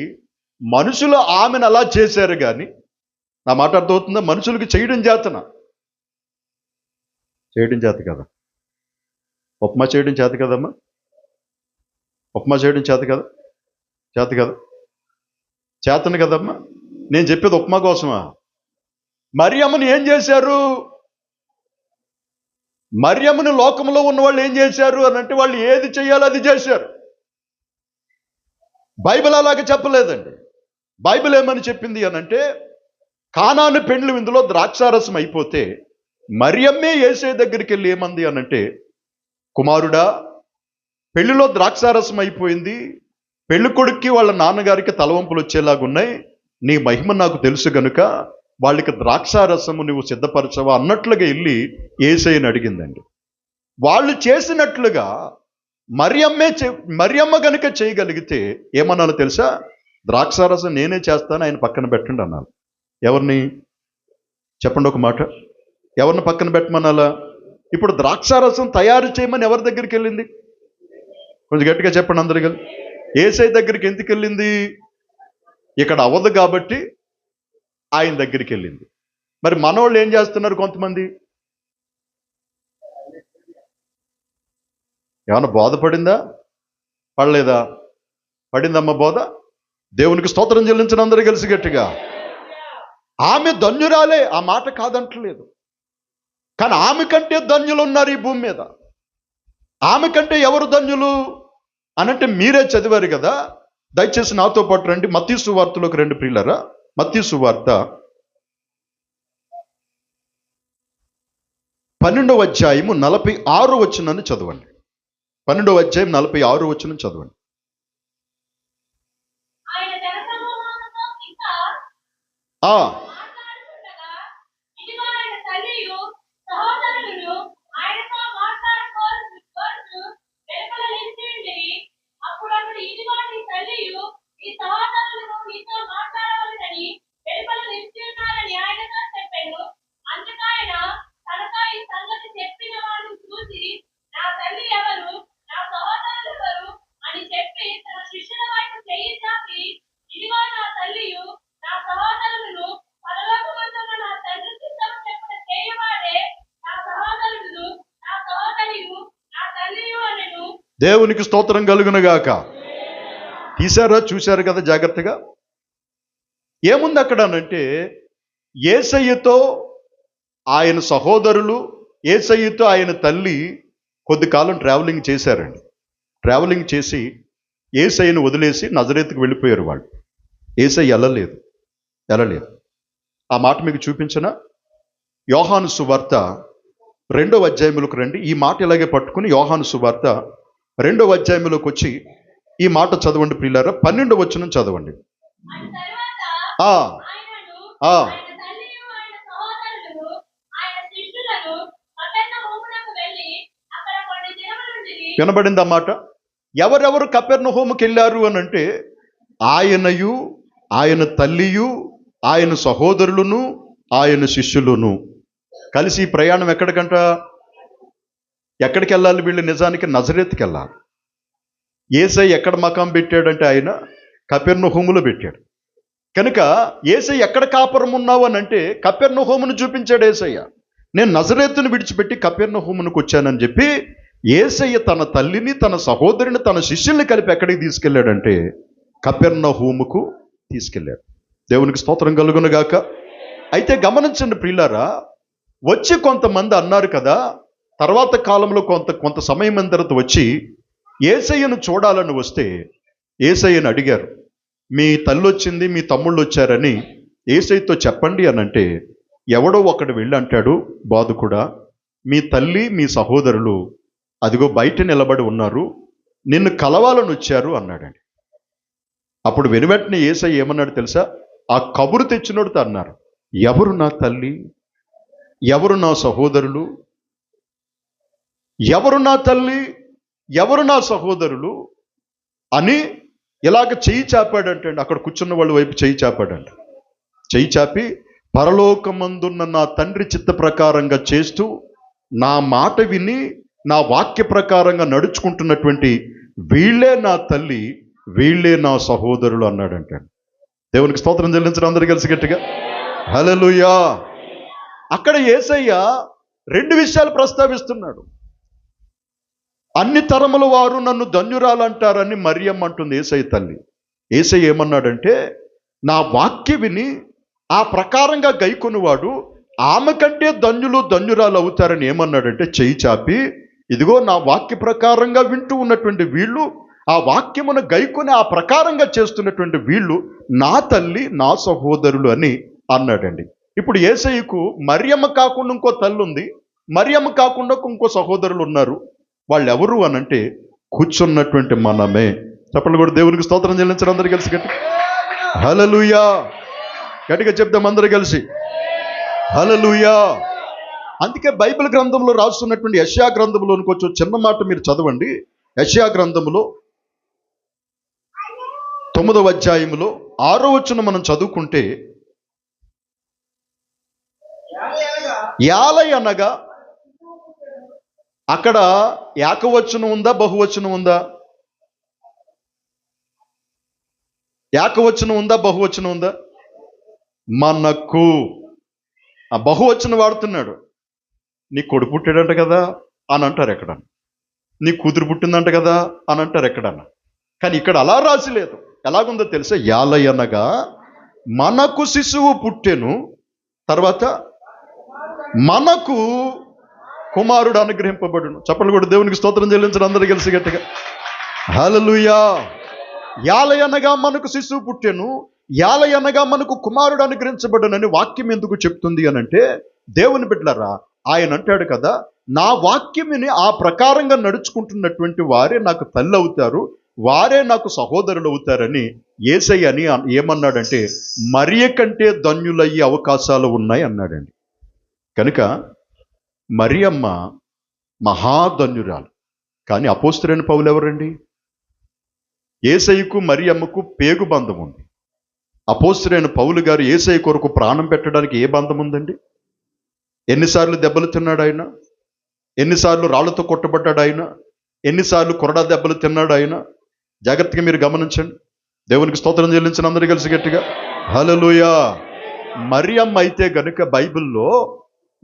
మనుషులు ఆమెను అలా చేశారు కానీ, నా మాట అర్థమవుతుందా? మనుషులకి చేయడం చేతన, చేయడం చేత కదా. ఉప్మా చేయడం చేత కదమ్మా, ఉప్మా చేయడం చేత కదా, చేత కదా, చేతను కదమ్మా. నేను చెప్పేది ఉప్మా కోసమా? మరియమ్మని ఏం చేశారు? మరియమ్మని లోకంలో ఉన్న వాళ్ళు ఏం చేశారు అని అంటే, వాళ్ళు ఏది చేయాలో అది చేశారు. బైబిల్ అలాగే చెప్పలేదండి. బైబిల్ ఏమని చెప్పింది అని అంటే, కానాను పెండ్లి విందులో ద్రాక్షారసం అయిపోతే మరియమ్మే యేసే దగ్గరికి వెళ్ళి ఏమంది అని అంటే, కుమారుడా, పెళ్లిలో ద్రాక్షారసం అయిపోయింది, పెళ్లి కొడుక్కి వాళ్ళ నాన్నగారికి తలవంపులు వచ్చేలాగున్నాయి, నీ మహిమ నాకు తెలుసు గనుక వాళ్ళకి ద్రాక్షారసము నువ్వు సిద్ధపరచవా అన్నట్లుగా వెళ్ళి యేసయ్యని అడిగిందండి. వాళ్ళు చేసినట్లుగా మరియమ్మ గనుక చేయగలిగితే ఏమన్నాను తెలుసా? ద్రాక్షారసం నేనే చేస్తాను, ఆయన పక్కన పెట్టండి అన్నాను. ఎవరిని చెప్పండి ఒక మాట, ఎవరిని పక్కన పెట్టమనాలా? ఇప్పుడు ద్రాక్షారసం తయారు చేయమని ఎవరి దగ్గరికి వెళ్ళింది? కొంచెం గట్టిగా చెప్పండి అందరు కలిసి. యేసయ్య దగ్గరికి ఎందుకు వెళ్ళింది? ఇక్కడ అవ్వదు కాబట్టి ఆయన దగ్గరికి వెళ్ళింది. మరి మనోళ్ళు ఏం చేస్తున్నారు? కొంతమంది ఏమన్నా బోధపడిందా? పడలేదా? పడిందమ్మా బోధ. దేవునికి స్తోత్రం చెల్లించిన అందరూ కలిసి గట్టిగా. ఆమె ధన్యురాలే, ఆ మాట కాదంటలేదు. కానీ ఆమె కంటే ధన్యులు ఉన్నారు ఈ భూమి మీద. ఆమె కంటే ఎవరు ధన్యులు అనంటే మీరే చదివారు కదా. దయచేసి నాతో పాటు రండి, మత్తయి సువార్తలోకి రండి ప్రియులారా. మత్తయి సువార్త 12వ అధ్యాయము 46వ వచనాన్ని చదవండి. 12వ అధ్యాయం 46వ వచనం చదవండి. దేవునికి స్తోత్రం కలుగునుగాక. తీశారా? చూశారు కదా జాగ్రత్తగా. ఏముంది అక్కడ అనంటే, యేసయ్యతో ఆయన సహోదరులు, యేసయ్యతో ఆయన తల్లి కొద్ది కాలం ట్రావెలింగ్ చేశారండి. ట్రావెలింగ్ చేసి యేసయ్యను వదిలేసి నజరేతుకు వెళ్ళిపోయారు వాళ్ళు. యేసయ్య వెళ్ళలేదు. ఆ మాట మీకు చూపించిన యోహాను సువార్త 2వ అధ్యాయంలోకి రండి. ఈ మాట ఇలాగే పట్టుకుని యోహాను సువార్త 2వ అధ్యాయంలోకి వచ్చి ఈ మాట చదవండి ప్రియులారా. 12వ వచనం చదవండి. వినబడింది ఆ మాట. ఎవరెవరు కపెర్నహూముకి వెళ్ళారు అని అంటే, ఆయనయు, ఆయన తల్లియు, ఆయన సహోదరులను, ఆయన శిష్యులను కలిసి ప్రయాణం ఎక్కడికి వెళ్ళాలి వీళ్ళు? నిజానికి నజరేతుకి వెళ్ళాలి. యేసయ్య ఎక్కడ మకాం పెట్టాడంటే ఆయన కపెర్నహూములో పెట్టాడు. కనుక యేసయ్య ఎక్కడ కాపురం ఉన్నావు అని అంటే కపెర్నహూమును చూపించాడు యేసయ్య. నేను నజరేతును విడిచిపెట్టి కపెర్నహూమునికి వచ్చానని చెప్పి యేసయ్య తన తల్లిని, తన సహోదరిని, తన శిష్యుల్ని కలిపి ఎక్కడికి తీసుకెళ్ళాడంటే కపెర్నహూముకు తీసుకెళ్ళాడు. దేవునికి స్తోత్రం కలుగునుగాక. అయితే గమనించండి ప్రియులారా, వచ్చి కొంతమంది అన్నారు కదా, తర్వాత కాలంలో కొంత సమయం తర్వాత వచ్చి యేసయ్యను చూడాలని వస్తే యేసయ్యను అడిగారు, మీ తల్లి వచ్చింది, మీ తమ్ముళ్ళు వచ్చారని యేసయ్యతో చెప్పండి అని అంటే, ఎవడో ఒకడు వెళ్ళి అంటాడు, బోధకుడా, మీ తల్లి మీ సహోదరులు అదిగో బయట నిలబడి ఉన్నారు, నిన్ను కలవాలని వచ్చారు అన్నాడండి. అప్పుడు వెనువెంటనే యేసయ్య ఏమన్నాడు తెలుసా? ఆ కబురు తెచ్చినోడితో అన్నారు, ఎవరు నా తల్లి, ఎవరు నా సహోదరులు, ఎవరు నా తల్లి, ఎవరు నా సహోదరులు అని ఇలాగ చెయ్యి చాపాడంటే, అక్కడ కూర్చున్న వాళ్ళ వైపు చెయ్యి చాపాడంట. చెయ్యి చాపి, పరలోకమందున్న నా తండ్రి చిత్త ప్రకారంగా చేస్తూ నా మాట విని నా వాక్య ప్రకారంగా నడుచుకుంటున్నటువంటి వీళ్ళే నా తల్లి, వీళ్ళే నా సహోదరులు అన్నాడంట. దేవునికి స్తోత్రం చెల్లించడం అందరూ కలిసి గట్టిగా హల్లెలూయా. అక్కడ యేసయ్య రెండు విషయాలు ప్రస్తావిస్తున్నాడు. అన్ని తరముల వారు నన్ను ధన్యురాలంటారని మరియమ్మ అంటుంది యేసయ్య తల్లి. యేసయ్య ఏమన్నాడంటే, నా వాక్య విని ఆ ప్రకారంగా గైకొనివాడు ఆమె కంటే ధన్యులు ధన్యురాలు అవుతారని ఏమన్నాడంటే, చెయ్యి చాపి, ఇదిగో నా వాక్య ప్రకారంగా వింటూ ఉన్నటువంటి వీళ్ళు, ఆ వాక్యమును గైకొని ఆ ప్రకారంగా చేస్తున్నటువంటి వీళ్ళు నా తల్లి నా సహోదరులు అని అన్నాడండి. ఇప్పుడు యేసయ్యకు మరియమ్మ కాకుండా ఇంకో తల్లి ఉంది, మరియమ్మ కాకుండా ఇంకో సహోదరులు ఉన్నారు. వాళ్ళు ఎవరు అనంటే కూర్చున్నటువంటి మనమే. చెప్పండి కూడా దేవునికి స్తోత్రం చెల్లించడం అందరూ కలిసి గట్టి హల్లెలూయా. గట్టిగా చెప్తాం అందరూ కలిసి హల్లెలూయా. అందుకే బైబిల్ గ్రంథంలో రాస్తున్నటువంటి యెషయా గ్రంథంలోనికి వచ్చి చిన్న మాట మీరు చదవండి. యెషయా గ్రంథంలో 9వ అధ్యాయములో 6వ వచనం మనం చదువుకుంటే, యాలై అనగా అక్కడ ఏకవచనం ఉందా బహువచనం ఉందా? ఏకవచనం ఉందా బహువచనం ఉందా? మనకు ఆ బహువచనం వాడుతున్నాడు. నీ కొడుకు పుట్టాడంట కదా అని అంటారు ఎక్కడన్నా, నీ కూతురు పుట్టిందంట కదా అని అంటారు ఎక్కడన్నా. కానీ ఇక్కడ అలా రాసి లేదు. ఎలాగుందో తెలుసా? యాలై అనగా మనకు శిశువు పుట్టెను, తర్వాత మనకు కుమారుడు అనుగ్రహింపబడును. చెప్పలు కూడా దేవునికి స్తోత్రం చెల్లించడం అందరూ కలిసి గట్టిగా హల్లెలూయా. యాలై అనగా మనకు శిశువు పుట్టెను, యాలై అనగా మనకు కుమారుడు అనుగ్రహించబడునని వాక్యం ఎందుకు చెప్తుంది అని అంటే, దేవుని బిడ్డలారా, ఆయన అంటాడు కదా, నా వాక్యమిని ఆ ప్రకారంగా నడుచుకుంటున్నటువంటి వారే నాకు తల్లి అవుతారు, వారే నాకు సహోదరులు అవుతారని యేసయ్య అని ఏమన్నాడంటే, మరియ కంటే ధన్యులయ్యే అవకాశాలు ఉన్నాయి అన్నాడండి. కనుక మరియమ్మ మహాధన్యురాలు. కానీ అపోస్తలుడైన పౌలు ఎవరండి? యేసయ్యకు మరియమ్మకు పేగు బంధం ఉంది. అపోస్తలుడైన పౌలు గారు యేసయ్య కొరకు ప్రాణం పెట్టడానికి ఏ బంధం ఉందండి? ఎన్నిసార్లు దెబ్బలు తిన్నాడు ఆయన? ఎన్నిసార్లు రాళ్లతో కొట్టబడ్డాడు ఆయన? ఎన్నిసార్లు కొరడా దెబ్బలు తిన్నాడు ఆయన? జాగ్రత్తగా మీరు గమనించండి. దేవునికి స్తోత్రం చెల్లించిన అందరూ కలిసి గట్టిగా హల్లెలూయా. మరియమ్మ అయితే గనుక బైబిల్లో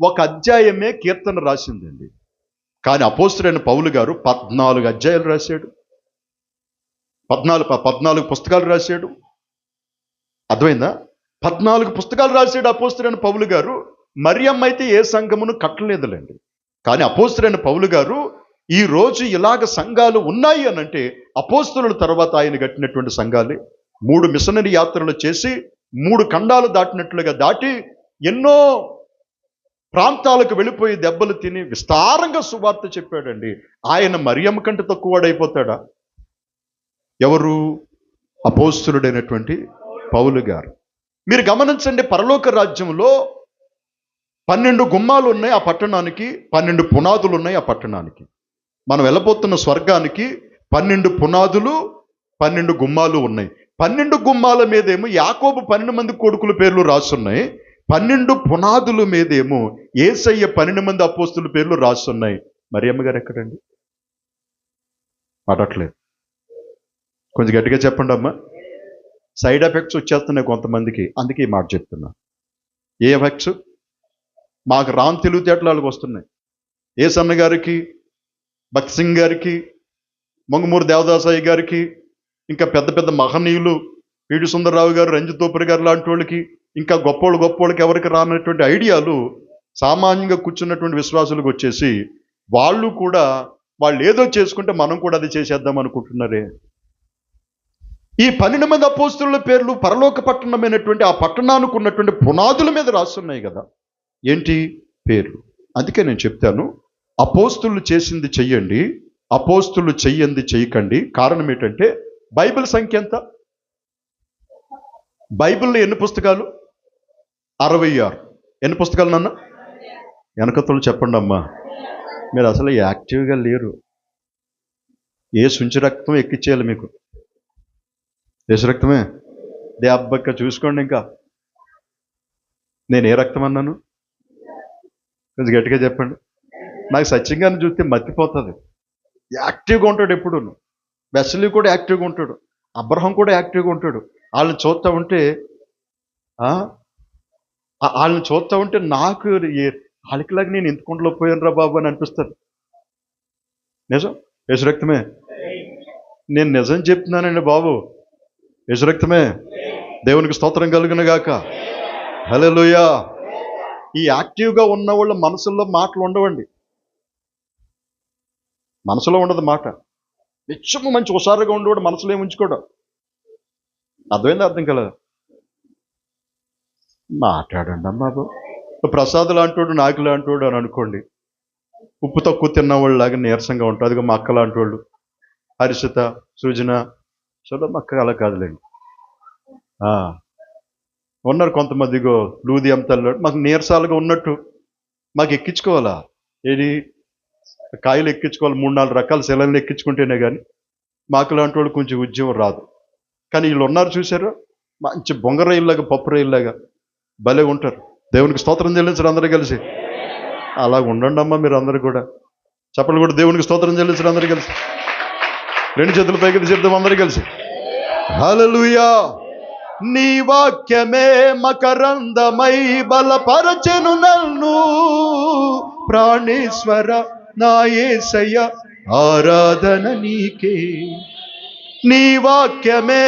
ఒక అధ్యాయమే కీర్తన రాసిందండి. కానీ అపోస్తలుడైన పౌలు గారు 14 అధ్యాయాలు రాశాడు, 14 పుస్తకాలు రాశాడు. అర్థమైందా? 14 పుస్తకాలు రాశాడు అపోస్తలుడైన పౌలు గారు. మరియమ్మ అయితే ఏ సంఘమును కట్టలేదులేండి. కానీ అపోస్తలుడైన పౌలు గారు ఈ రోజు ఇలాగ సంఘాలు ఉన్నాయి అనంటే అపోస్తలుల తర్వాత ఆయన కట్టినటువంటి సంఘాలే. 3 మిషనరీ యాత్రలు చేసి 3 ఖండాలు దాటినట్లుగా దాటి ఎన్నో ప్రాంతాలకు వెళ్ళిపోయి దెబ్బలు తిని విస్తారంగా సువార్త చెప్పాడండి. ఆయన మరియమ్మ కంటే తక్కువడైపోతాడా? ఎవరు? అపోస్తలుడైనటువంటి పౌలు గారు. మీరు గమనించండి, పరలోక రాజ్యంలో 12 గుమ్మాలు ఉన్నాయి ఆ పట్టణానికి, 12 పునాదులు ఉన్నాయి ఆ పట్టణానికి. మనం వెళ్ళబోతున్న స్వర్గానికి 12 పునాదులు 12 గుమ్మాలు ఉన్నాయి. 12 గుమ్మాల మీదేమో యాకోబు 12 మంది కొడుకుల పేర్లు రాసున్నాయి. 12 పునాదుల మీదేమో యేసయ్య 12 మంది అపోస్తుల పేర్లు రాసున్నాయి. మరియమ్మ గారు ఎక్కడండి? మాట్లాడట్లేదు. కొంచెం గట్టిగా చెప్పండి అమ్మా. సైడ్ ఎఫెక్ట్స్ వచ్చేస్తున్నాయి కొంతమందికి, అందుకే ఈ మాట చెప్తున్నా. ఏ ఎఫెక్ట్స్? మాకు రామ్ తెలివితేటలకు వస్తున్నాయి. ఏసన్న గారికి, భక్త్ సింగ్ గారికి, మంగమూరు దేవదాసయ్య గారికి, ఇంకా పెద్ద పెద్ద మహనీయులు పీడి సుందరరావు గారు, రంజితోపురి గారు లాంటి వాళ్ళకి, ఇంకా గొప్పోళ్ళకి ఎవరికి రానటువంటి ఐడియాలు సామాన్యంగా కూర్చున్నటువంటి విశ్వాసులకు వచ్చేసి వాళ్ళు కూడా వాళ్ళు ఏదో చేసుకుంటే మనం కూడా అది చేసేద్దాం అనుకుంటున్నారే. ఈ 12 మంది అపోస్తుల పేర్లు పరలోక పట్టణమైనటువంటి ఆ పట్టణానికి ఉన్నటువంటి పునాదుల మీద రాస్తున్నాయి కదా. ఏంటి పేర్లు? అందుకే నేను చెప్తాను, అపోస్తులు చేసింది చెయ్యండి, అపోస్తులు చెయ్యంది చెయ్యకండి. కారణం ఏంటంటే బైబిల్ సంఖ్య ఎంత? బైబిల్లో ఎన్ని పుస్తకాలు? 66. ఎన్ని పుస్తకాలు నాన్న? వెనకతలు చెప్పండి అమ్మా, మీరు అసలు యాక్టివ్గా లేరు. ఏ సుంచి రక్తం ఎక్కిచ్చేయాలి మీకు? దేశ రక్తమే. దే అబ్బక్క చూసుకోండి. ఇంకా నేను ఏ రక్తం అన్నాను? కొంచెం గట్టిగా చెప్పండి. నాకు సత్యంగానే చూస్తే మర్చిపోతుంది. యాక్టివ్గా ఉంటాడు ఎప్పుడు. వెస్లీ కూడా యాక్టివ్గా ఉంటాడు, అబ్రహం కూడా యాక్టివ్గా ఉంటాడు. వాళ్ళని చూస్తూ ఉంటే నాకు వాళ్ళకిలాగా నేను ఎంతకుంటలో పోయాను రా బాబు అని అనిపిస్తుంది. నిజం, యశురక్తమే. నేను నిజం చెప్తున్నానండి బాబు, యశురక్తమే. దేవునికి స్తోత్రం కలుగును గాక. హల్లెలూయా. ఈ యాక్టివ్గా ఉన్న వాళ్ళ మనసుల్లో మాటలు ఉండవండి. మనసులో ఉండదు మాట. నిత్యము మంచి హుషారుగా ఉండేవాడు మనసులో ఏమి ఉంచుకోడు. అర్థమైంది? అర్థం కలదు. మాట్లాడండి బాబు. ప్రసాద్ లాంటి నాకు లాంటి వాడు అని అనుకోండి, ఉప్పు తక్కువ తిన్నవాళ్ళు లాగా నీరసంగా ఉంటారు. అదిగో మా అక్క లాంటి వాళ్ళు, హర్షిత, సృజన, చలో మా అక్క అలా కాదులేండి. ఉన్నారు కొంతమంది, ఇగో లూది అంతల్లాడు మాకు నీరసాలుగా ఉన్నట్టు మాకు ఎక్కించుకోవాలా? ఏది కాయలు ఎక్కించుకోవాలి, 3-4 రకాల సెలవులు ఎక్కించుకుంటేనే కానీ మాకు లాంటి వాళ్ళు కొంచెం ఉద్యమం రాదు. కానీ వీళ్ళు ఉన్నారు చూసారు, మంచి బొంగ రైల్లాగా, పప్పు రైల్లాగా భలే ఉంటారు. దేవునికి స్తోత్రం చెల్లించరు అందరూ కలిసి. అలా ఉండండి అమ్మా మీరు అందరూ కూడా. చెప్పలు కూడా దేవునికి స్తోత్రం చెల్లించరు అందరూ కలిసి. 2 చేతులు పైకి చెప్దాం అందరూ కలిసి. హల్లెలూయా. నీ వాక్యమే మకరందమై బలపరచెను నన్ను, ప్రాణేశ్వర నా యేసయ్య ఆరాధన నీకే. నీ వాక్యమే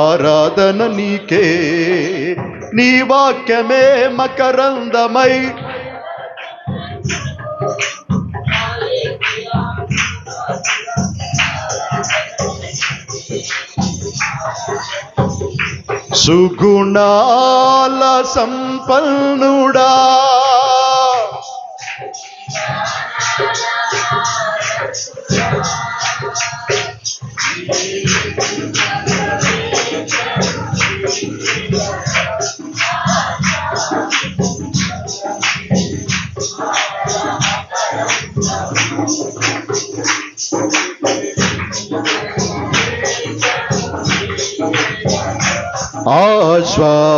ఆరాధన నీకే. నీ వాక్యమే మకరందమై సుగుణాల సంపన్నుడా,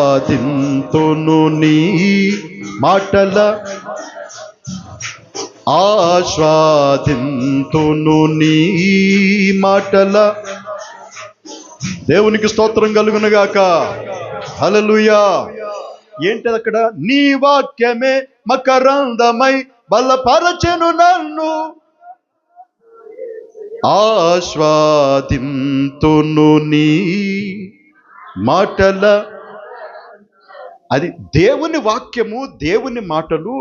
ఆస్వాదింతును నీ మాటల, ఆస్వాదింతును నీ మాటల. దేవునికి స్తోత్రం కలుగునుగాక. హల్లెలూయా. ఏంటది అక్కడ? నీ వాక్యమే మకరందమై బలపరచెను నన్ను, ఆస్వాదింతును నీ మాటల. అది దేవుని వాక్యము, దేవుని మాటలు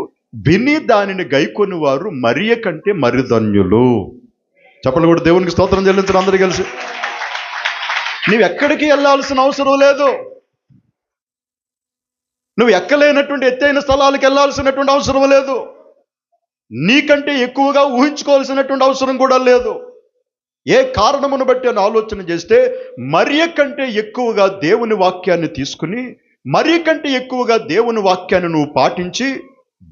విని దానిని గైకొని వారు మరియ కంటే మరిధన్యులు. చెప్పలు కూడా దేవునికి స్తోత్రం చెల్లించరు అందరూ కలిసి. నువ్వు ఎక్కడికి వెళ్ళాల్సిన అవసరం లేదు. నువ్వు ఎక్కలేనటువంటి ఎత్తైన స్థలాలకు వెళ్ళాల్సినటువంటి అవసరం లేదు. నీకంటే ఎక్కువగా ఊహించుకోవాల్సినటువంటి అవసరం కూడా లేదు. ఏ కారణమును బట్టి అని ఆలోచన చేస్తే మరియ కంటే ఎక్కువగా దేవుని వాక్యాన్ని తీసుకుని, మరియ కంటే ఎక్కువగా దేవుని వాక్యాన్ని నువ్వు పాటించి,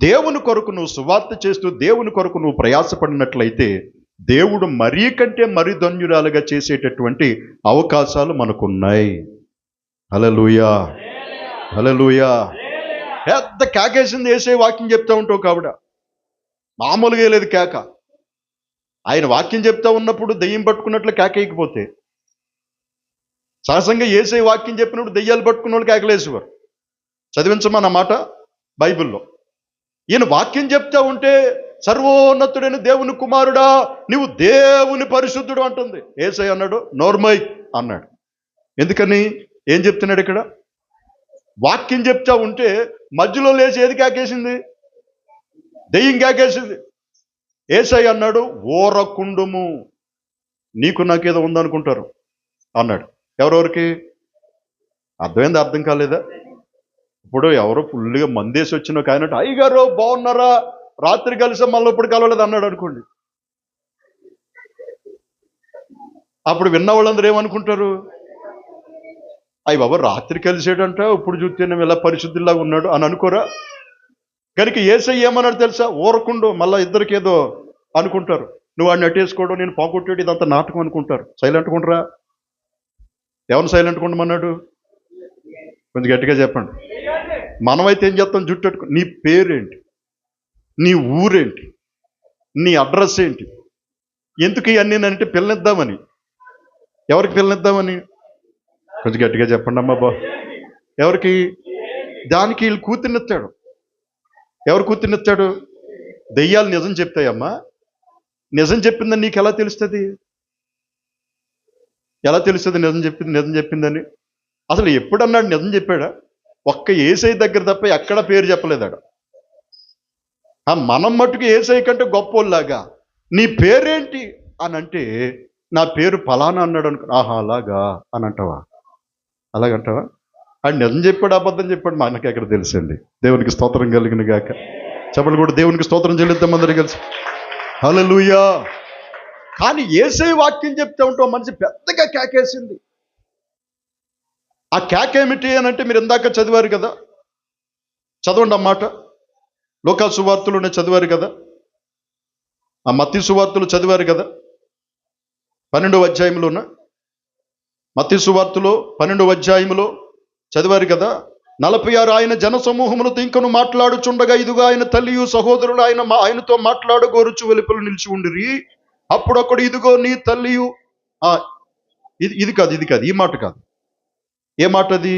దేవుని కొరకు నువ్వు సువార్త చేస్తూ దేవుని కొరకు నువ్వు ప్రయాసపడినట్లయితే దేవుడు మరియ కంటే మరిధన్యురాలుగా చేసేటటువంటి అవకాశాలు మనకున్నాయి. హల్లెలూయా. హల్లెలూయా. పెద్ద కేకేసింది వేసే వాక్యం చెప్తా ఉంటావు కాబడ, మామూలుగా లేదు కేక. ఆయన వాక్యం చెప్తా ఉన్నప్పుడు దెయ్యం పట్టుకున్నట్లు కేకేయకపోతే, సహజంగా ఏసే వాక్యం చెప్పినప్పుడు దెయ్యాలు పట్టుకున్న వాళ్ళు కేకలేసేవారు. చదివించమన్న మాట బైబిల్లో. ఈయన వాక్యం చెప్తా ఉంటే సర్వోన్నతుడైన దేవుని కుమారుడా నీవు దేవుని పరిశుద్ధుడు అంటుంది. ఏసై అన్నాడు నోర్మై అన్నాడు. ఎందుకని? ఏం చెప్తున్నాడు ఇక్కడ? వాక్యం చెప్తా ఉంటే మధ్యలో లేచి ఏది కేకేసింది? దెయ్యం కేకేసింది. యేసయ్య అన్నాడు, ఓరకుండుము, నీకు నాకేదో ఉందనుకుంటారు అన్నాడు. ఎవరెవరికి అర్థమైంది? అర్థం కాలేదా? ఇప్పుడు ఎవరో ఫుల్గా మందేసి వచ్చిన కాయనట్టు, అయ్యగారు బాగున్నారా, రాత్రి కలిసి మళ్ళీ ఇప్పుడు కలవలేదు అన్నాడు అనుకోండి. అప్పుడు విన్న వాళ్ళందరూ ఏమనుకుంటారు? అయ్యి బాబా రాత్రి కలిసేటంట, ఇప్పుడు చూస్తే ఇలా పరిశుద్ధిలాగా ఉన్నాడు అని అనుకోరా? కనుక యేసయ్య ఏమన్నాడు తెలుసా? ఊరకుండు, మళ్ళీ ఇద్దరికి ఏదో అనుకుంటారు. నువ్వు వాడిని అట్టేసుకోవడం, నేను పోగొట్టేది, ఇదంతా నాటకం అనుకుంటారు. సైలెంట్గా ఉండరా? ఎవరిని సైలెంట్గా ఉండమన్నాడు? కొంచెం గట్టిగా చెప్పండి. మనమైతే ఏం చేస్తాం? జుట్టెట్టుకో. నీ పేరేంటి, నీ ఊరేంటి, నీ అడ్రస్ ఏంటి, ఎందుకు ఇవన్నీ అంటే పిల్లనిద్దామని. ఎవరికి పిల్లనిద్దామని? కొంచెం గట్టిగా చెప్పండి అమ్మా బా. ఎవరికి? దానికి వీళ్ళు కూతుర్నిస్తాడు. ఎవరు కూతుర్నిస్తాడు? దెయ్యాలు నిజం చెప్తాయమ్మా. నిజం చెప్పిందని నీకు ఎలా తెలుస్తుంది? ఎలా తెలుస్తుంది నిజం చెప్పిందని? అసలు ఎప్పుడన్నాడు నిజం చెప్పాడా? ఒక్క యేసయ్య దగ్గర తప్ప ఎక్కడ పేరు చెప్పలేదాడు. మనం మట్టుకు యేసయ్య కంటే గొప్పోళ్ళలాగా నీ పేరేంటి అని అంటే, నా పేరు ఫలానా అన్నాడు అనుకో. ఆహా అలాగా అని అంటావా? అలాగంటావా? ఆయన నిజం చెప్పాడు అబద్ధం చెప్పాడు మనకి ఎక్కడ తెలుసండి. దేవునికి స్తోత్రం కలిగిన గాక. చెప్పండి కూడా దేవునికి స్తోత్రం చెల్లిద్దాం అందరూ కలిసి. హల్లెలూయా. కానీ యేసయ్య వాక్యం చెప్తే ఉంటాం మనిషి పెద్దగా కేకేసింది. ఆ కేక ఏమిటి అని అంటే, మీరు ఇందాక చదివారు కదా, చదవండి అన్నమాట. లూకా సువార్తలోనే చదివారు కదా, ఆ మత్తయి సువార్తలు చదివారు కదా, 12వ అధ్యాయంలోన మత్తయి సువార్తలో 12వ అధ్యాయంలో చదివారు కదా. 46 ఆయన జన సమూహములతో ఇంకను మాట్లాడుచుండగా, ఇదిగా ఆయన తల్లియు సహోదరులు ఆయనతో మాట్లాడగోరుచు వెలుపల నిలిచి ఉండిరి. అప్పుడొకడు, ఇదిగో నీ తల్లియు. ఇది కాదు, ఈ మాట కాదు. ఏ మాట అది?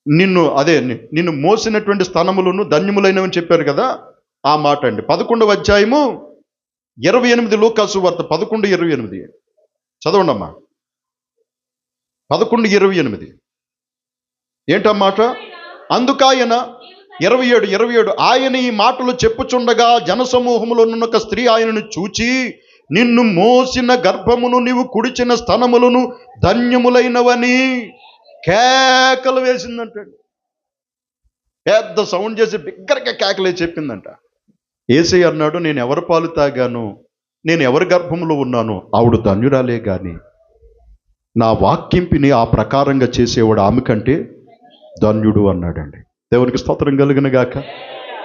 నిన్ను మోసినటువంటి స్థనములను ధన్యములైనవని చెప్పారు కదా, ఆ మాట అండి. 11వ అధ్యాయము 28, లూకా సువార్త 11:28 చదవండి అమ్మా. 11:28 ఏంటన్నమాట? అందుకాయన 27 ఆయన ఈ మాటలు చెప్పుచుండగా జనసమూహములో ఒక స్త్రీ ఆయనను చూచి, నిన్ను మోసిన గర్భమును నీవు కుడిచిన స్తనములను ధన్యములైనవని కేకలు వేసిందంటండి. పెద్ద సౌండ్ చేసి బిగ్గరగా కేకలే చెప్పిందంట. యేసయ్య అన్నాడు, నేను ఎవరి పాలు తాగాను, నేను ఎవరి గర్భంలో ఉన్నాను, ఆవిడ ధన్యురాలే గాని నా వాక్యంపిని ఆ ప్రకారంగా చేసేవాడు ఆమె కంటే ధన్యుడు అన్నాడండి. దేవునికి స్తోత్రం కలుగును గాక.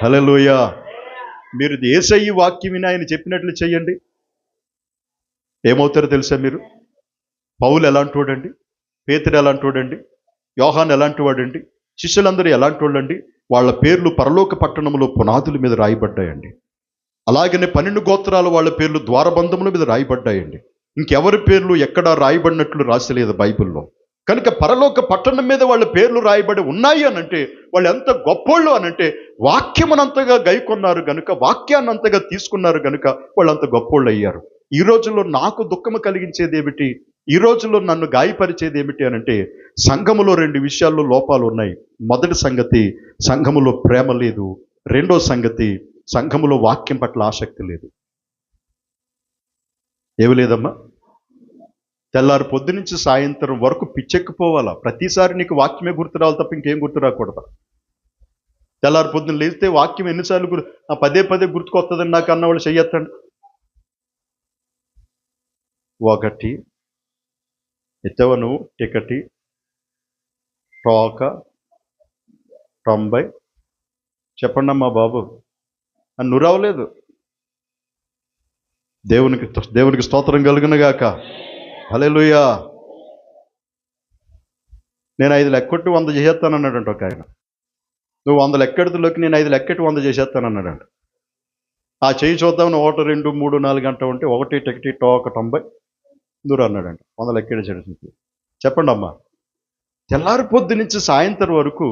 హల్లెలూయా. మీరు యేసయ్య వాక్యం విని ఆయన చెప్పినట్లు చేయండి, ఏమవుతారో తెలుసా మీరు? పౌలు ఎలాంటి వాడండి, పేతురు ఎలాంటి వాడండి, యోహాను ఎలాంటి వాడండి, శిష్యులందరూ ఎలాంటి వాళ్ళండి? వాళ్ళ పేర్లు పరలోక పట్టణంలో పునాదుల మీద రాయబడ్డాయండి. అలాగనే 12 గోత్రాలు వాళ్ళ పేర్లు ద్వారబంధముల మీద రాయబడ్డాయండి. ఇంకెవరి పేర్లు ఎక్కడా రాయబడినట్లు రాసలేదు బైబిల్లో. కనుక పరలోక పట్టణం మీద వాళ్ళ పేర్లు రాయబడి ఉన్నాయి అనంటే వాళ్ళు ఎంత గొప్పోళ్ళు అనంటే, వాక్యమునంతగా గైకొన్నారు గనుక, వాక్యాన్ని అంతగా తీసుకున్నారు గనుక వాళ్ళంత గొప్పోళ్ళు అయ్యారు. ఈ రోజుల్లో నాకు దుఃఖము కలిగించేది ఏమిటి, ఈ రోజుల్లో నన్ను గాయపరిచేది ఏమిటి అనంటే, సంఘములో 2 విషయాల్లో లోపాలు ఉన్నాయి. మొదటి సంగతి, సంఘములో ప్రేమ లేదు. రెండో సంగతి, సంఘములో వాక్యం పట్ల ఆసక్తి లేదు. ఏమి లేదమ్మా? తెల్లారు పొద్దు నుంచి సాయంత్రం వరకు పిచ్చెక్కిపోవాలా. ప్రతిసారి నీకు వాక్యమే గుర్తు రావాలి తప్ప ఇంకేం గుర్తు రాకూడదు. తెల్లారు పొద్దున్న లేస్తే వాక్యం ఎన్నిసార్లు పదే గుర్తుకొస్తుందని నాకు అన్నవాళ్ళు చెయ్యొద్దండి. 1 ఎత్తవ నువ్వు టికటి టోక 90 చెప్పండి అమ్మా బాబు అని నువ్వు రావలేదు. దేవునికి స్తోత్రం కలుగును గాక. హల్లెలూయా. నేను 5 లెక్కొట్టి 100 చేసేస్తానన్నాడంట ఒక ఆయన. నువ్వు 100 లెక్కెడుతులోకి నేను 5 లెక్కెట్టి 100 చేసేస్తానన్నాడంట. ఆ చేయి చూద్దాం, 1 2 3 4 గంట ఉంటే 1 టికటి టోక 90 దూరం అన్నాడంట. 100 లెక్కెడేసాడు. చెప్పండి అమ్మా, తెల్లారి పొద్దు నుంచి సాయంత్రం వరకు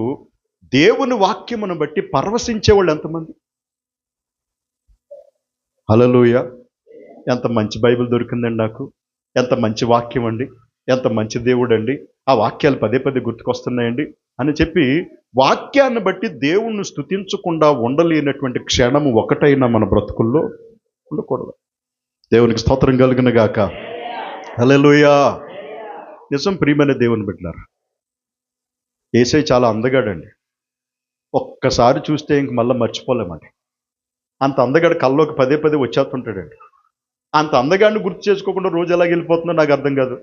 దేవుని వాక్యమును బట్టి పరవశించేవాళ్ళు ఎంతమంది? హల్లెలూయా. ఎంత మంచి బైబిల్ దొరికిందండి నాకు, ఎంత మంచి వాక్యం అండి, ఎంత మంచి దేవుడు అండి. ఆ వాక్యాలు పదే గుర్తుకొస్తున్నాయండి. అని చెప్పి వాక్యాన్ని బట్టి దేవుణ్ణి స్తుతించకుండా ఉండలేనటువంటి క్షణము ఒకటైనా మన బ్రతుకుల్లో ఉండకూడదు. దేవునికి స్తోత్రం కలుగును గాక. హల్లెలూయా. నిజం ప్రియమైన దేవుని బిడ్డలారా, యేసయ్య చాలా అందగాడండి. ఒక్కసారి చూస్తే ఇంక మళ్ళీ మర్చిపోలేమండి. అంత అందగాడు కల్లోకి పదే పదే వచ్చేస్తుంటాడండి. అంత అందగాడిని గుర్తు చేసుకోకుండా రోజు ఎలా వెళ్ళిపోతుందో నాకు అర్థం కాదు.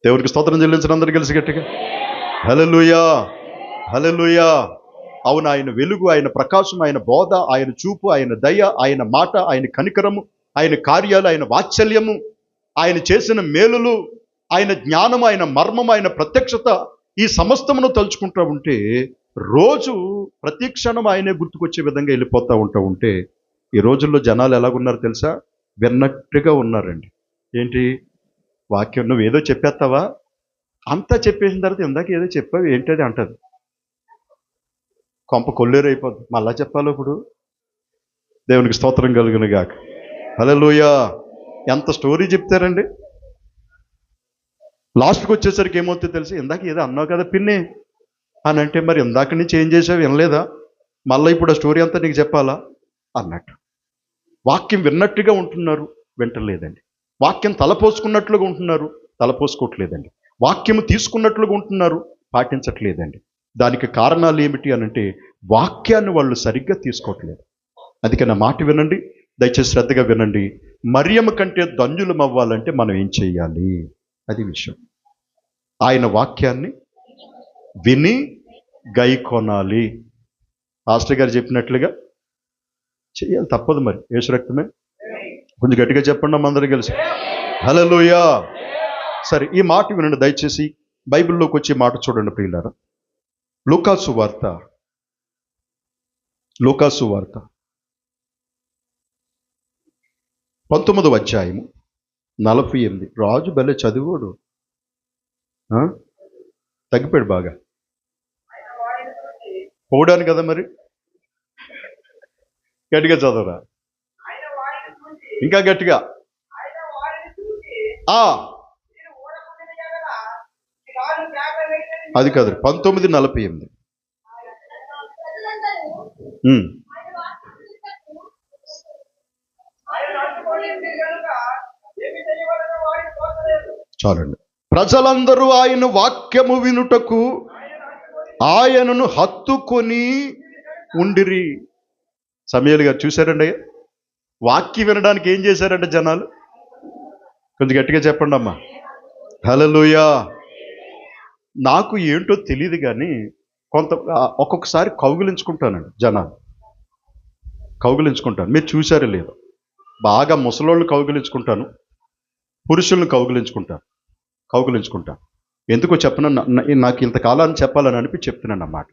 దేవునికి స్తోత్రం చెల్లించిన అందరూ కలిసి గట్టిగా హల్లెలూయా, హల్లెలూయా. అవును, ఆయన వెలుగు, ఆయన ప్రకాశం, ఆయన బోధ, ఆయన చూపు, ఆయన దయ, ఆయన మాట, ఆయన కనికరము, ఆయన కార్యాలు, ఆయన వాత్సల్యము, ఆయన చేసిన మేలులు, ఆయన జ్ఞానం, ఆయన మర్మం, ఆయన ప్రత్యక్షత, ఈ సమస్తమును తలుచుకుంటూ ఉంటే రోజు ప్రతి క్షణం ఆయనే గుర్తుకొచ్చే విధంగా వెళ్ళిపోతూ ఉంటే ఈ రోజుల్లో జనాలు ఎలాగున్నారు తెలుసా? విన్నట్టుగా ఉన్నారండి. ఏంటి వాక్యం? నువ్వు ఏదో చెప్పేస్తావా? అంతా చెప్పేసిన తర్వాత ఇందాక ఏదో చెప్పావు ఏంటది అంటది. కొంప కొల్లేరైపోద్ది. మళ్ళా చెప్పాలి ఇప్పుడు. దేవునికి స్తోత్రం కలుగును గాక. హల్లెలూయా. ఎంత స్టోరీ చెప్తారండి. లాస్ట్కి వచ్చేసరికి ఏమవుతుందో తెలిసి, ఇందాక ఏదో అన్నావు కదా పిన్ని అని అంటే, మరి ఇందాక నుంచి ఏం చేసావు వినలేదా? మళ్ళీ ఇప్పుడు ఆ స్టోరీ అంతా నీకు చెప్పాలా అన్నట్టు. వాక్యం విన్నట్టుగా ఉంటున్నారు, వింటలేదండి. వాక్యం తలపోసుకున్నట్లుగా ఉంటున్నారు, తలపోసుకోవట్లేదండి. వాక్యము తీసుకున్నట్లుగా ఉంటున్నారు, పాటించట్లేదండి. దానికి కారణాలు ఏమిటి అని అంటే, వాక్యాన్ని వాళ్ళు సరిగ్గా తీసుకోవట్లేదు. అందుకే నా మాట వినండి, దయచేసి శ్రద్ధగా వినండి. మరియమ్మ కంటే ధన్యులం అవ్వాలంటే మనం ఏం చేయాలి? అది విషయం. ఆయన వాక్యాన్ని విని గైకొనాలి. పాస్టర్ గారు చెప్పినట్లుగా చెయ్యాలి, తప్పదు. మరి యేసు రక్తమే. కొంచెం గట్టిగా చెప్పండి అమ్మ అందరూ కలిసి హల్లెలూయా. సరే, ఈ మాట వినండి దయచేసి. బైబిల్లోకి వచ్చే మాట చూడండి ప్రియులారా. లూకాసు వార్త 19వ అధ్యాయము 48. రాజు భలే చదివాడు, తగ్గిపోయాడు బాగా. పోవడానికి కదా మరి. గట్టిగా చదవరా, ఇంకా గట్టిగా. అది కాదు, 19:48. చాలండి. ప్రజలందరూ ఆయన వాక్యము వినుటకు ఆయనను హత్తుకొని ఉండిరి. సమూయేలు గారు చూశారండి, వాక్యం వినడానికి ఏం చేశారంటే జనాలు. కొంచెం గట్టిగా చెప్పండి అమ్మా. హల్లెలూయా. నాకు ఏంటో తెలియదు కానీ ఒక్కొక్కసారి కౌగిలించుకుంటానండి జనాలు, కౌగిలించుకుంటాను. మీరు చూసారో లేదో, బాగా ముసలోళ్ళు కౌగిలించుకుంటాను, పురుషులను కౌగిలించుకుంటాను. ఎందుకో చెప్పను, నాకు ఇంతకాలాన్ని చెప్పాలని అనిపి చెప్తున్నాను అన్నమాట.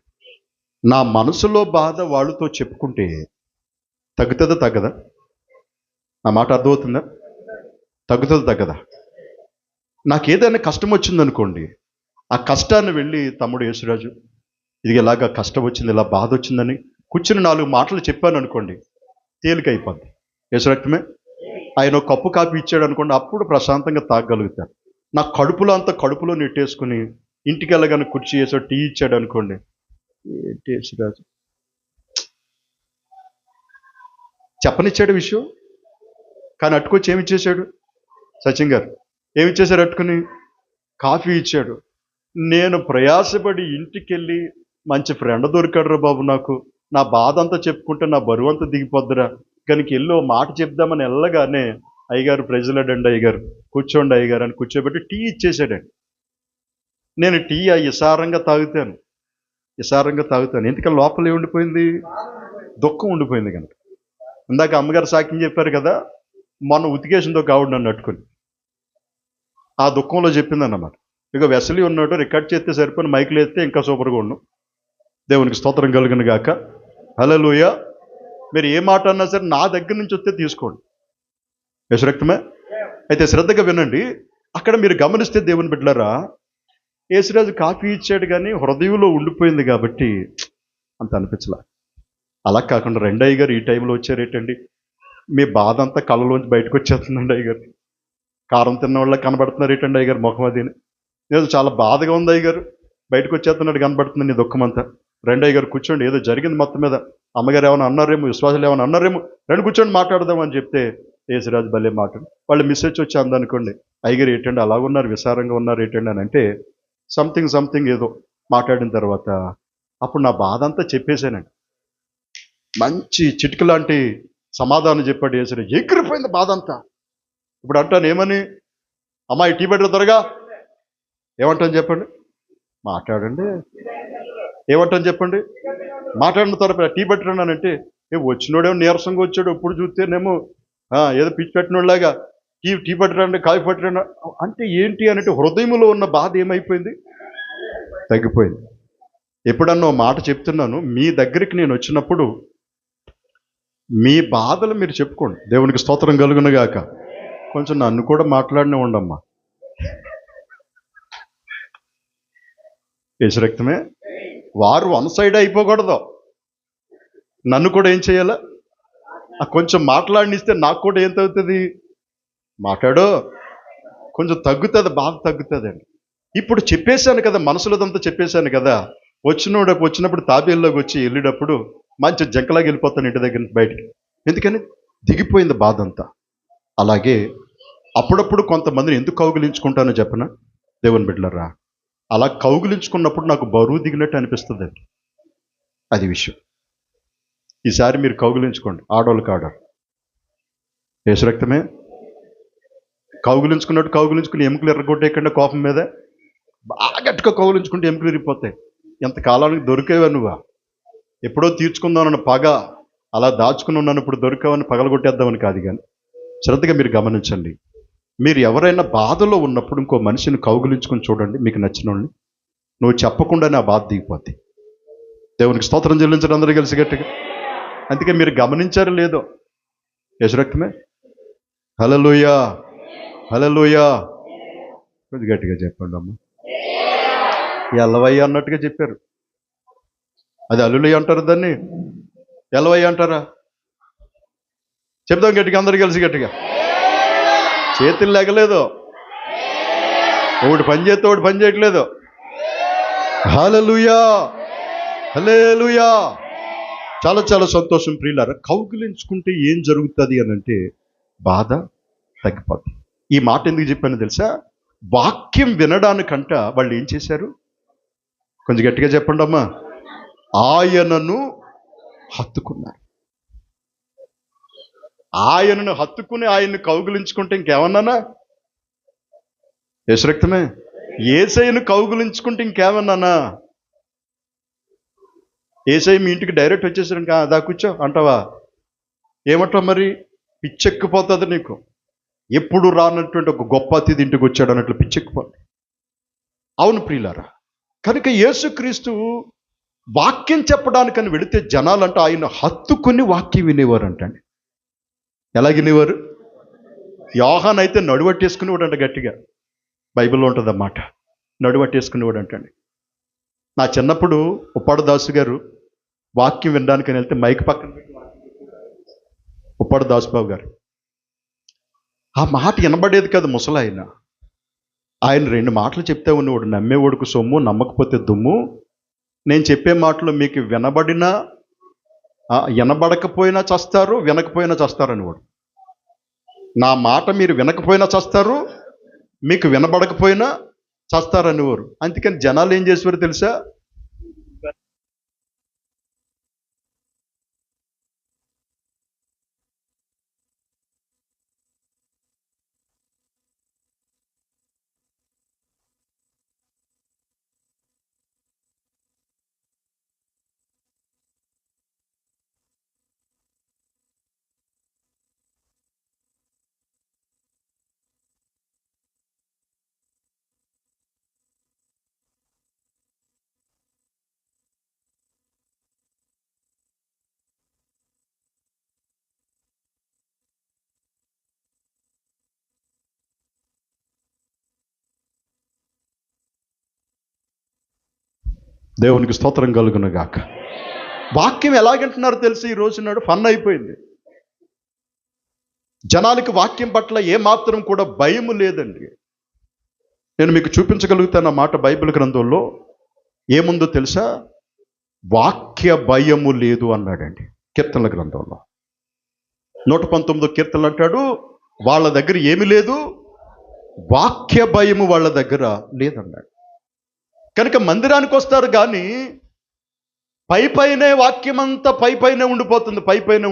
నా మనసులో బాధ వాళ్ళతో చెప్పుకుంటే తగ్గుతుందా తగ్గదా? నా మాట అర్థమవుతుందా? తగ్గుతుందా తగ్గదా? నాకు ఏదైనా కష్టం వచ్చిందనుకోండి, ఆ కష్టాన్ని వెళ్ళి తమ్ముడు యేసురాజు ఇది ఇలాగా కష్టం వచ్చింది, ఇలా బాధ వచ్చిందని కూర్చుని 4 మాటలు చెప్పాను అనుకోండి, తేలికైపోద్ది. యేసు రక్తమే. ఆయన ఒక కప్పు కాఫీ ఇచ్చాడు అనుకోండి, అప్పుడు ప్రశాంతంగా తాగగలుగుతాను. నా కడుపులో నెట్టేసుకుని ఇంటికి వెళ్ళగానే కుర్చీ వేసో టీ ఇచ్చాడు అనుకోండి, ఏంటి యేసురాజు చెప్పనిచ్చాడు విషయం, కానీ అట్టుకొచ్చి ఏమి ఇచ్చేశాడు? సచిన్ గారు ఏమిచ్చేశారు? అట్టుకుని కాఫీ ఇచ్చాడు. నేను ప్రయాసపడి ఇంటికి వెళ్ళి మంచి ఫ్రెండ్ దొరికాడు బాబు, నాకు నా బాధ అంతా చెప్పుకుంటే నా బరువు అంతా దిగిపోద్దురా, కనుక వెళ్ళి ఓ మాట చెప్దామని వెళ్ళగానే అయ్యగారు ప్రెజలాడండి, అయ్యగారు కూర్చోండి అయ్యగారు అని కూర్చోబెట్టి టీ ఇచ్చేసాడండి. నేను టీ ఇసారంగా తాగుతాను. ఎందుకంటే లోపల ఏముండిపోయింది? దుఃఖం ఉండిపోయింది. కనుక ఇందాక అమ్మగారు సాక్ష్యం చెప్పారు కదా, మొన్న ఉతికేసిందో కావుడు నన్ను అట్టుకుని ఆ దుఃఖంలో చెప్పిందన్నమాట. ఇక వెసలి ఉన్నాడు, రికార్డ్ చేస్తే సరిపోయిన మైకులు వేస్తే ఇంకా సూపర్గా ఉన్నాం. దేవునికి స్తోత్రం కలుగును గాక. హల్లెలూయా. మీరు ఏ మాట అన్నా సరే నా దగ్గర నుంచి వస్తే తీసుకోండి. యేసు రక్తమే. అయితే శ్రద్ధగా వినండి. అక్కడ మీరు గమనిస్తే దేవుని బిడ్డలారా, యేసురాజు కాఫీ ఇచ్చాడు కానీ హృదయంలో ఉండిపోయింది కాబట్టి అంత అనిపించలా. అలా కాకుండా రెండయ్య గారు ఈ టైంలో వచ్చారేటండి, మీ బాధ అంతా కళ్ళలోంచి బయటకు వచ్చేస్తుందండి అయ్యగారు. కారం తిన్న వాళ్ళ కనబడుతున్నారు ఏంటండి అయ్యగారు ముఖం అదిని. లేదు చాలా బాధగా ఉంది అయ్యగారు, బయటకు వచ్చేస్తున్నాడు, కనబడుతుంది నీ దుఃఖం అంతా. రెండయ్య గారు కూర్చోండి, ఏదో జరిగింది మొత్తం మీద, అమ్మగారు ఏమైనా అన్నారేమో, విశ్వాసాలు ఏమైనా అన్నారేమో, రెండు కూర్చొని మాట్లాడదాం అని చెప్తే యేసురాజు భలే మాట. వాళ్ళు మిస్సెచ్ వచ్చి అందనుకోండి, అయ్యగారు ఏంటండి అలాగున్నారు, విసారంగా ఉన్నారు ఏంటండి అని అంటే సంథింగ్ ఏదో మాట్లాడిన తర్వాత అప్పుడు నా బాధ అంతా చెప్పేశానండి. మంచి చిటిక లాంటి సమాధానం చెప్పాడు యేసురాజు. ఎగిరిపోయింది బాధ అంతా. ఇప్పుడు అంటాను ఏమని, అమ్మాయి టీ పెట్టరు త్వరగా, ఏమంటాను చెప్పండి, మాట్లాడండి, ఏమంటాను చెప్పండి, మాట్లాడిన త్వర టీ పెట్టరానంటే వచ్చినోడేమో నీరసంగా వచ్చాడు, ఇప్పుడు చూస్తేనేమో ఏదో పిచ్చి పెట్టినోళ్ళలాగా టీ పట్టరండి, కాఫీ పట్టరండి అంటే ఏంటి అంటే హృదయంలో ఉన్న బాధ ఏమైపోయింది, తగ్గిపోయింది. ఎప్పుడన్నా మాట చెప్తున్నాను, మీ దగ్గరికి నేను వచ్చినప్పుడు మీ బాధలు మీరు చెప్పుకోండి, దేవునికి స్తోత్రం కలుగునుగాక. కొంచెం నన్ను కూడా మాట్లాడినే ఉండమ్మా, యేసు రక్తమే. వారు వన్ సైడ్ అయిపోకూడదు, నన్ను కూడా ఏం చేయాలా, కొంచెం మాట్లాడినిస్తే నాకు కూడా ఏం తగ్గుతుంది, మాట్లాడో కొంచెం తగ్గుతుంది, బాధ తగ్గుతుంది అండి. ఇప్పుడు చెప్పేశాను కదా, మనసులోదంతా చెప్పేశాను కదా, వచ్చినప్పుడు తాబేల్లోకి వచ్చి వెళ్ళేటప్పుడు మంచి జంకలాగా వెళ్ళిపోతాను ఇంటి దగ్గర నుంచి బయటికి. ఎందుకని దిగిపోయింది బాధ అంతా. అలాగే అప్పుడప్పుడు కొంతమందిని ఎందుకు కౌగిలించుకుంటానో చెప్పనా దేవుని బిడ్డలారా, అలా కౌగిలించుకున్నప్పుడు నాకు బరువు దిగినట్టు అనిపిస్తుంది అండి, అది విషయం. ఈసారి మీరు కౌగిలించుకోండి, ఆడవాళ్ళకి ఆడారు, యేసు రక్తమే. కౌగిలించుకుని ఎముకలు ఎర్రగొట్టేయకుండా కోపం మీద బాగా గట్టిగా కౌగిలించుకుంటే ఎముకలు ఇరిగిపోతాయి. ఎంతకాలానికి దొరికేవా నువ్వా, ఎప్పుడో తీర్చుకుందామన్న పగ అలా దాచుకుని ఉన్నాను, ఇప్పుడు దొరికావని పగలగొట్టేద్దామని కాదు. కానీ శ్రద్ధగా మీరు గమనించండి, మీరు ఎవరైనా బాధలో ఉన్నప్పుడు ఇంకో మనిషిని కౌగిలించుకొని చూడండి, మీకు నచ్చిన వాళ్ళని, నువ్వు చెప్పకుండానే ఆ బాధ దిగిపోద్ది. దేవునికి స్తోత్రం చెల్లించడం అందరూ కలిసి గట్టిగా. అందుకే మీరు గమనించారో లేదో, యేసు రక్తమే. హల్లెలూయా, హల్లెలూయా. కొంచెం గట్టిగా చెప్పండి అమ్మ. ఎల్లవయ్య అన్నట్టుగా చెప్పారు, అది అల్లులయ్య అంటారు, దాన్ని ఎల్లవయ్య అంటారా? చెప్దాం గట్టిగా, అందరు కలిసి గట్టిగా. చేతులు లేగలేదు, ఒకటి పని చేస్తే ఒకటి పని చేయట్లేదు. హల్లెలూయా, హల్లెలూయా. చాలా చాలా సంతోషం ప్రియులారా. కౌగిలించుకుంటే ఏం జరుగుతుంది అని అంటే బాధ తగ్గిపోతుంది. ఈ మాట ఎందుకు చెప్పాను తెలుసా, వాక్యం వినడానికంట వాళ్ళు ఏం చేశారు, కొంచెం గట్టిగా చెప్పండి అమ్మా, ఆయనను హత్తుకున్నారు. ఆయనను హత్తుకుని ఆయన్ని కౌగిలించుకుంటే ఇంకేమన్నానా, యేసు రక్తమే. యేసయ్యను కౌగిలించుకుంటే ఇంకేమన్నానా, యేసయ్య మీ ఇంటికి డైరెక్ట్ వచ్చేసారు, ఇంకా దా కూర్చో అంటావా, ఏమంటావు మరి, పిచ్చెక్కిపోతుంది నీకు. ఎప్పుడు రానటువంటి ఒక గొప్ప అతిథి ఇంటికి వచ్చాడు అన్నట్లు పిచ్చెక్కిపోతుంది. అవును ప్రియులారా, కనుక యేసుక్రీస్తు వాక్యం చెప్పడానికని వెళితే జనాలంటే ఆయన హత్తుకుని వాక్యం వినేవారంటండి. ఎలా వినేవారు, యోహాన్ అయితే నడువట్టేసుకునేవాడు అంట, గట్టిగా బైబిల్లో ఉంటుంది అన్నమాట, నడువట్టేసుకునేవాడు అంటండి. నా చిన్నప్పుడు ఉప్పాడు దాసు గారు వాక్యం వినడానికని వెళ్తే మైక్ పక్కన పెట్టి, ఉప్పాడు దాసుబాబు గారు, ఆ మాట వినబడేది కాదు ముసలాయన. ఆయన రెండు మాటలు చెప్తే ఉన్నవాడు, నమ్మేవాడుకు సొమ్ము, నమ్మకపోతే దుమ్ము. నేను చెప్పే మాటలు మీకు వినబడకపోయినా చస్తారు, వినకపోయినా చస్తారు అనేవాడు. నా మాట మీరు వినకపోయినా చస్తారు, మీకు వినబడకపోయినా చస్తారు అనేవారు. అందుకని జనాలు ఏం చేసేవారు తెలుసా, దేవునికి స్తోత్రం కలుగును గాక. వాక్యం ఎలాగంటున్నారు తెలిసి ఈ రోజు నాడు ఫన్ అయిపోయింది. జనాలకి వాక్యం పట్ల ఏమాత్రం కూడా భయం లేదండి. నేను మీకు చూపించగలుగుతాను ఆ మాట బైబిల్ గ్రంథంలో. ఏముందో తెలుసా? వాక్య భయము లేదు అన్నాడండి కీర్తనల గ్రంథంలో. 119 కీర్తనలు అంటాడు, వాళ్ళ దగ్గర ఏమి లేదు, వాక్య భయము వాళ్ళ దగ్గర లేదన్నాడు. కనుక మందిరానికి వస్తారు కానీ పైనే వాక్యమంతా పైనే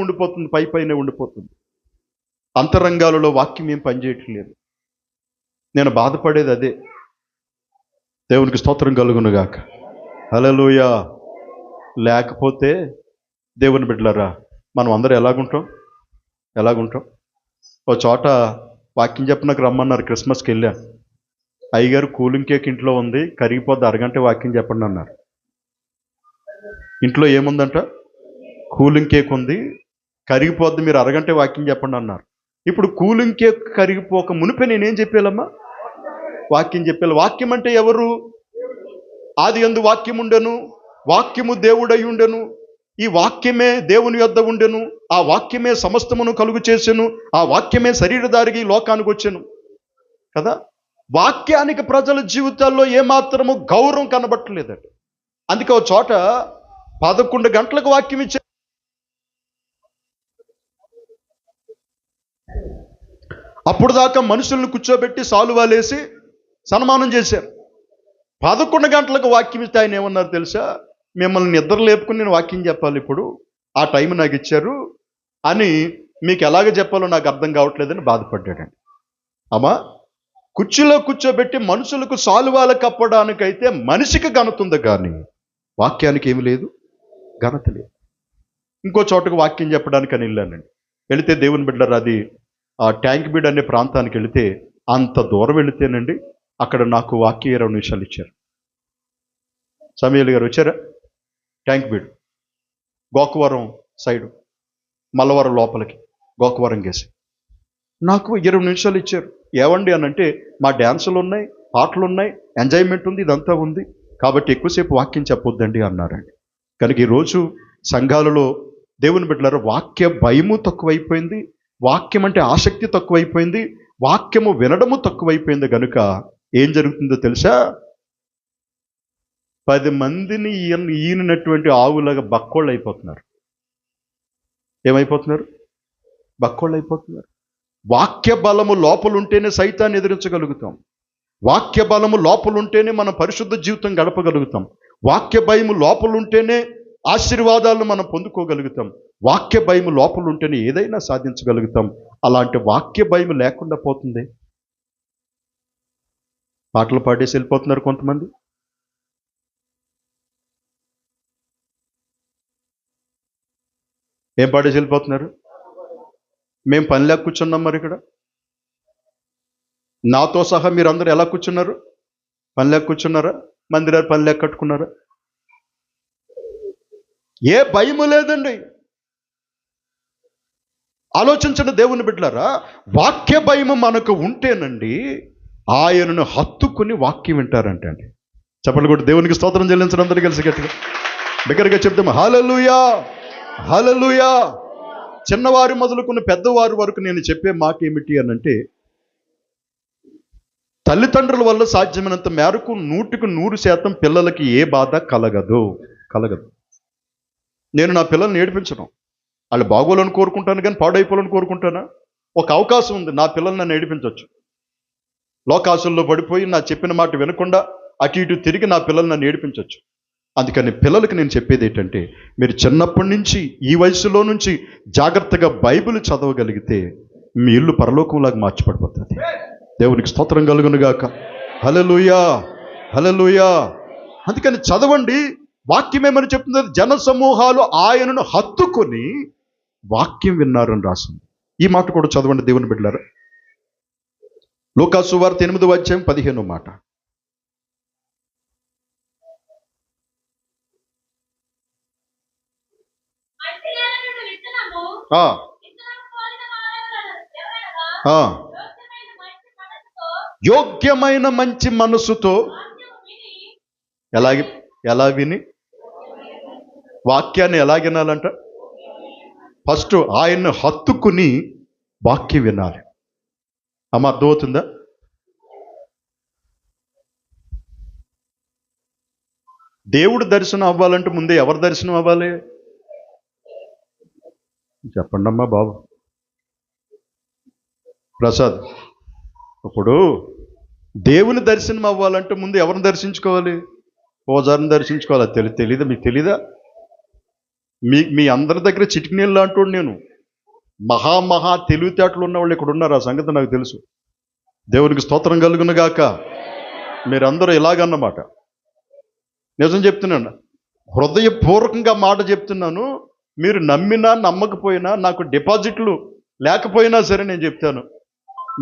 ఉండిపోతుంది. అంతరంగాలలో వాక్యం ఏం పనిచేయట్లేదు. నేను బాధపడేది అదే. దేవునికి స్తోత్రం కలుగునుగాక. హల్లెలూయా. లేకపోతే దేవుని బిడ్డలారా, మనం అందరూ ఎలాగుంటాం? ఓ చోట వాక్యం చెప్పినాక రమ్మన్నారు. క్రిస్మస్కి వెళ్ళాను. అయ్యగారు కూలింగ్ కేక్ ఇంట్లో ఉంది, కరిగిపోద్ది, అరగంట వాక్యం చెప్పండి అన్నారు. ఇంట్లో ఏముందంట? కూలింగ్ కేక్ ఉంది, కరిగిపోద్ది, మీరు అరగంట వాక్యం చెప్పండి అన్నారు. ఇప్పుడు కూలింగ్ కేక్ కరిగిపోక మునిపే నేనేం చెప్పాలమ్మా? వాక్యం చెప్పాలి. వాక్యం అంటే ఎవరు? ఆది యందు వాక్యం ఉండెను, వాక్యము దేవుడై ఉండెను, ఈ వాక్యమే దేవుని యొద్ద ఉండెను, ఆ వాక్యమే సమస్తమును కలుగు చేసెను, ఆ వాక్యమే శరీరధారికి లోకానికి వచ్చెను కదా. వాక్యానికి ప్రజల జీవితాల్లో ఏమాత్రము గౌరవం కనబట్టలేదట. అందుకే ఒక చోట 11 గంటలకు వాక్యం ఇచ్చే, అప్పుడు దాకా మనుషులను కూర్చోబెట్టి సాలువాలేసి సన్మానం చేశారు. 11 గంటలకు వాక్యం ఇస్తే ఆయన ఏమన్నారు తెలుసా? మిమ్మల్ని నిద్ర లేపుకుని నేను వాక్యం చెప్పాలి, ఇప్పుడు ఆ టైం నాకు ఇచ్చారు అని మీకు ఎలాగ చెప్పాలో నాకు అర్థం కావట్లేదని బాధపడ్డాడండి. అమ్మా, కుర్చీలో కూర్చోబెట్టి మనుషులకు సాలువాలు కప్పడానికైతే మనిషికి ఘనత ఉంది, కానీ వాక్యానికి ఏమి లేదు, ఘనత లేదు. ఇంకో చోటకు వాక్యం చెప్పడానికి అని వెళ్ళానండి. వెళితే దేవుని బిడ్డలారా, అది ఆ ట్యాంక్ బీడ్ అనే ప్రాంతానికి వెళితే, అంత దూరం వెళితేనండి అక్కడ నాకు వాక్య 20 నిమిషాలు ఇచ్చారు. సమీల్ గారు వచ్చారా? Tank bead Gokavaram side, Mallavaram లోపలికి గోకవరం గేసి నాకు 20 నిమిషాలు ఇచ్చారు. ఏవండి అని అంటే, మా డ్యాన్సులు ఉన్నాయి, పాటలు ఉన్నాయి, ఎంజాయ్మెంట్ ఉంది, ఇదంతా ఉంది, కాబట్టి ఎక్కువసేపు వాక్యం చెప్పొద్దండి అన్నారండి. కనుక ఈరోజు సంఘాలలో దేవుని బిడ్డలారా, వాక్య భయము తక్కువైపోయింది, వాక్యం అంటే ఆసక్తి తక్కువైపోయింది, వాక్యము వినడము తక్కువైపోయింది. కనుక ఏం జరుగుతుందో తెలుసా? 10 మందిని ఈయనటువంటి ఆవులాగా బక్కోళ్ళు అయిపోతున్నారు. ఏమైపోతున్నారు? బక్కోళ్ళు అయిపోతున్నారు. వాక్య బలము లోపలుంటేనే సైతాన్ని ఎదిరించగలుగుతాం. వాక్య బలము లోపలుంటేనే మనం పరిశుద్ధ జీవితం గడపగలుగుతాం. వాక్య భయము లోపలుంటేనే ఆశీర్వాదాలను మనం పొందుకోగలుగుతాం. వాక్య భయము లోపలుంటేనే ఏదైనా సాధించగలుగుతాం. అలాంటి వాక్య భయం లేకుండా పోతుంది. పాటలు పాడేసి వెళ్ళిపోతున్నారు కొంతమంది. ఏం పాడేసి వెళ్ళిపోతున్నారు? మేము పని లేక కూర్చున్నాం. మరి ఇక్కడ నాతో సహా మీరు అందరూ ఎలా కూర్చున్నారు? పని లేక కూర్చున్నారా? మందిరాలు పని లేక కట్టుకున్నారా? ఏ భయము లేదండి. ఆలోచించండి దేవుని బిడ్డలారా, వాక్య భయము మనకు ఉంటేనండి ఆయనను హత్తుకుని వాక్యం వింటారంటే అండి. చెప్పండి కూడా దేవునికి స్తోత్రం చెల్లించడం. అందరూ కలిసి గట్టిగా దగ్గరగా చెప్తాము హల్లెలూయా, హల్లెలూయా. చిన్నవారు మొదలుకున్న పెద్దవారు వరకు నేను చెప్పే మాట ఏమిటి అని అంటే, తల్లిదండ్రుల వల్ల సాధ్యమైనంత మేరకు 100% పిల్లలకి ఏ బాధ కలగదు. నేను నా పిల్లల్ని ఏడిపించను. వాళ్ళు బాగోలని కోరుకుంటాను కానీ పాడైపోవాలని కోరుకుంటానా? ఒక అవకాశం ఉంది, నా పిల్లల్ని నన్ను ఏడిపించవచ్చు. లోకాసుల్లో పడిపోయి నా చెప్పిన మాట వినకుండా అటు ఇటు తిరిగి నా పిల్లల్ని నన్ను ఏడిపించవచ్చు. అందుకని పిల్లలకి నేను చెప్పేది ఏంటంటే, మీరు చిన్నప్పటి నుంచి ఈ వయసులో నుంచి జాగ్రత్తగా బైబిల్ చదవగలిగితే మీ ఇల్లు పరలోకంలాగా మార్చిపడిపోతుంది. దేవునికి స్తోత్రం కలుగునుగాక. హల్లెలూయా, హల్లెలూయా. అందుకని చదవండి. వాక్యం ఏమని చెప్తుంది? జన సమూహాలు ఆయనను హత్తుకొని వాక్యం విన్నారని రాసింది. ఈ మాట కూడా చదవండి దేవుని బిడ్డలారా. లూకా సువార్త 8వ అధ్యాయం 15వ మాట. యోగ్యమైన మంచి మనసుతో ఎలా విని వాక్యాన్ని ఎలా వినాలంట? ఫస్ట్ ఆయన్ని హత్తుకుని వాక్యం వినాలి. అమ్మ, అర్థమవుతుందా? దేవుడు దర్శనం అవ్వాలంటే ముందే ఎవరి దర్శనం అవ్వాలి? చెప్పండి అమ్మా బాబు ప్రసాద్. ఇప్పుడు దేవుని దర్శనం అవ్వాలంటే ముందు ఎవరిని దర్శించుకోవాలి? పూజారిని దర్శించుకోవాలి. తెలీదా? మీకు తెలీదా? మీ అందరి దగ్గర చిటికినీళ్ళు లాంటి నేను మహా తెలివితేటలు ఉన్నవాళ్ళు ఇక్కడ ఉన్నారు. ఆ సంగతి నాకు తెలుసు. దేవునికి స్తోత్రం కలుగును గాక. మీరందరూ ఇలాగన్నమాట. నిజం చెప్తున్నాను, హృదయపూర్వకంగా మాట చెప్తున్నాను. మీరు నమ్మినా నమ్మకపోయినా, నాకు డిపాజిట్లు లేకపోయినా సరే నేను చెప్తాను,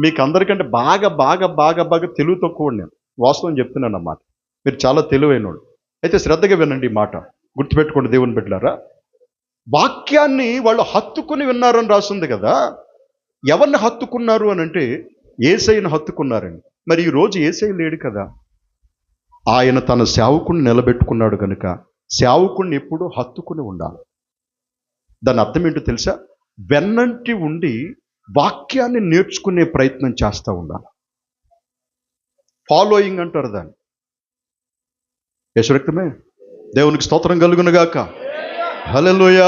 మీకు అందరికంటే బాగా బాగా బాగా బాగా తెలివి తక్కువ నేను వాస్తవం చెప్తున్నాను అన్నమాట. మీరు చాలా తెలివైనోడు. అయితే శ్రద్ధగా వినండి ఈ మాట, గుర్తుపెట్టుకోండి దేవుని బిడ్డలారా. వాక్యాన్ని వాళ్ళు హత్తుకుని విన్నారని రాస్తుంది కదా. ఎవరిని హత్తుకున్నారు అని అంటే యేసయ్యను హత్తుకున్నారండి. మరి ఈరోజు యేసయ్య లేడు కదా. ఆయన తన సేవకుని నిలబెట్టుకున్నాడు కనుక సేవకుడిని ఎప్పుడూ హత్తుకుని ఉండాలి. దాని అర్థం ఏంటో తెలుసా? వెన్నంటి ఉండి వాక్యాన్ని నేర్చుకునే ప్రయత్నం చేస్తూ ఉండాలి. ఫాలోయింగ్ అంటారు దాన్ని. యశరక్తమే. దేవునికి స్తోత్రం కలుగునుగాక. హల్లెలూయా.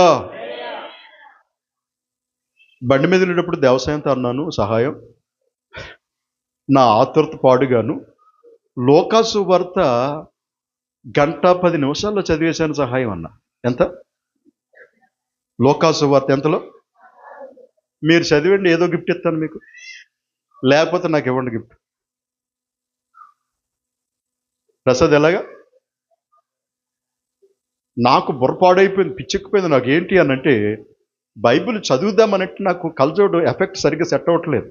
బండి మీద వెళ్ళేటప్పుడు దేవసాయంతో అన్నాను సహాయం, నా ఆతురత పాడుగాను లోకాసు వార్త 1:10 చదివేశాను సహాయం అన్న. ఎంత? లోకాసు వార్త ఎంతలో? మీరు చదివండి, ఏదో గిఫ్ట్ ఇస్తాను మీకు, లేకపోతే నాకు ఇవ్వండి గిఫ్ట్. ప్రసాద్ ఎలాగా? నాకు బుర్రపాడైపోయింది, పిచ్చెక్కిపోయింది. నాకు ఏంటి అని అంటే బైబిల్ చదువుదామన్నట్టు నాకు కలజోడు ఎఫెక్ట్ సరిగ్గా సెట్ అవ్వట్లేదు.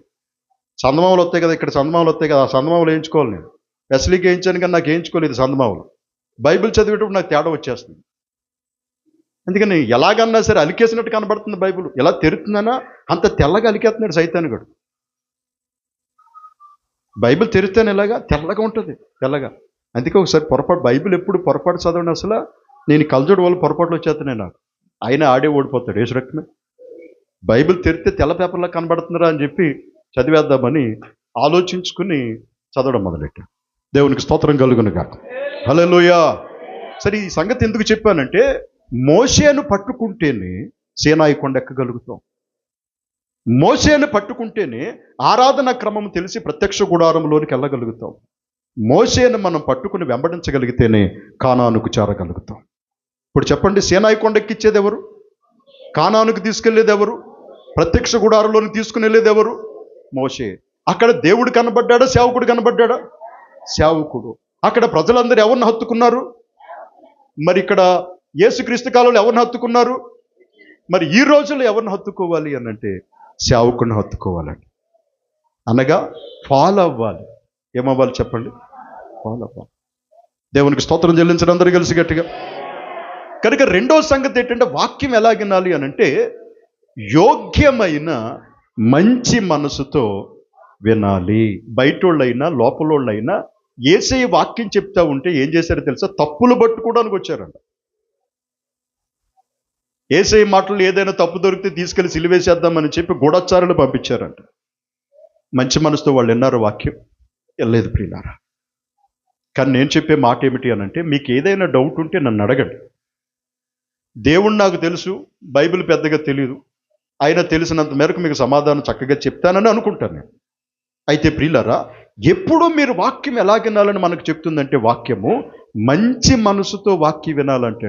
చందమామలు వస్తాయి కదా, ఇక్కడ చందమామలు వస్తాయి కదా, ఆ చందమామలు వేయించుకోవాలి. నేను వెస్లీకి వేయించాను కానీ నాకు వేయించుకోలేదు చందమామలు. బైబిల్ చదివేటప్పుడు నాకు తేడా వచ్చేస్తుంది. అందుకని ఎలాగన్నా సరే అలికేసినట్టు కనబడుతుంది బైబిల్. ఎలా తెరుతుందనా అంత తెల్లగా అలికేస్తున్నాడు సైతానుగాడు. బైబిల్ తెరిస్తేనే ఎలాగా తెల్లగా ఉంటుంది, తెల్లగా. అందుకే ఒకసారి పొరపాటు, బైబిల్ ఎప్పుడు పొరపాటు చదవండి. అసలు నేను కలజోడు వాళ్ళు పొరపాట్లు వచ్చేస్తున్నాయి నాకు. ఆయన ఆడే ఓడిపోతాడు యేసురక్తమే. బైబిల్ తెరిస్తే తెల్ల పేపర్లా కనబడుతుందిరా అని చెప్పి చదివేద్దామని ఆలోచించుకుని చదవడం మొదలెట్టాను. దేవునికి స్తోత్రం కలుగునుగాక. హల్లెలూయా. సరే, ఈ సంగతి ఎందుకు చెప్పానంటే మోషేను పట్టుకుంటేనే సీనాయి కొండ ఎక్కగలుగుతాం. మోషేను పట్టుకుంటేనే ఆరాధన క్రమం తెలిసి ప్రత్యక్ష గుడారంలోనికి వెళ్ళగలుగుతాం. మోషేను మనం పట్టుకుని వెంబడించగలిగితేనే కానానుకు చేరగలుగుతాం. ఇప్పుడు చెప్పండి, సీనాయి కొండెక్కిచ్చేది ఎవరు? కానానుకు తీసుకెళ్లేది ఎవరు? ప్రత్యక్ష గుడారంలోనికి తీసుకుని వెళ్ళేది ఎవరు? మోషే. అక్కడ దేవుడు కనబడ్డాడా, సేవకుడు కనబడ్డాడా? సేవకుడు. అక్కడ ప్రజలందరూ ఎవరిని హత్తుకున్నారు? మరి ఇక్కడ యేసుక్రీస్తు కాలంలో ఎవరిని హత్తుకున్నారు? మరి ఈ రోజుల్లో ఎవరిని హత్తుకోవాలి అని అంటే సేవకుడిని హత్తుకోవాలండి. అనగా ఫాలో అవ్వాలి. ఏమవ్వాలి చెప్పండి? ఫాలో అవ్వాలి. దేవునికి స్తోత్రం చెల్లించడం అందరూ కలిసి గట్టిగా. కనుక రెండో సంగతి ఏంటంటే వాక్యం ఎలా వినాలి అని అంటే యోగ్యమైన మంచి మనసుతో వినాలి. బయటోళ్ళైనా లోపలోళ్ళైనా యేసయ్య వాక్యం చెప్తా ఉంటే ఏం చేశారో తెలుసా? తప్పులు పట్టుకోవడానికి వచ్చారంట. యేసయ్య మాటలు ఏదైనా తప్పు దొరికితే తీసుకెళ్లి సిలువేసేద్దామని చెప్పి గూఢచారులు పంపించారంట. మంచి మనసుతో వాళ్ళు విన్నారు వాక్యం? వెళ్ళలేదు ప్రియులారా. కానీ నేను చెప్పే మాట ఏమిటి అని అంటే మీకు ఏదైనా డౌట్ ఉంటే నన్ను అడగండి. దేవుడు నాకు తెలుసు, బైబిల్ పెద్దగా తెలియదు, అయినా తెలిసినంత మేరకు మీకు సమాధానం చక్కగా చెప్తానని అనుకుంటాను నేను. అయితే ప్రియులారా, ఎప్పుడూ మీరు వాక్యం ఎలా వినాలని మనకు చెప్తుందంటే వాక్యము మంచి మనసుతో వాక్యం వినాలంటే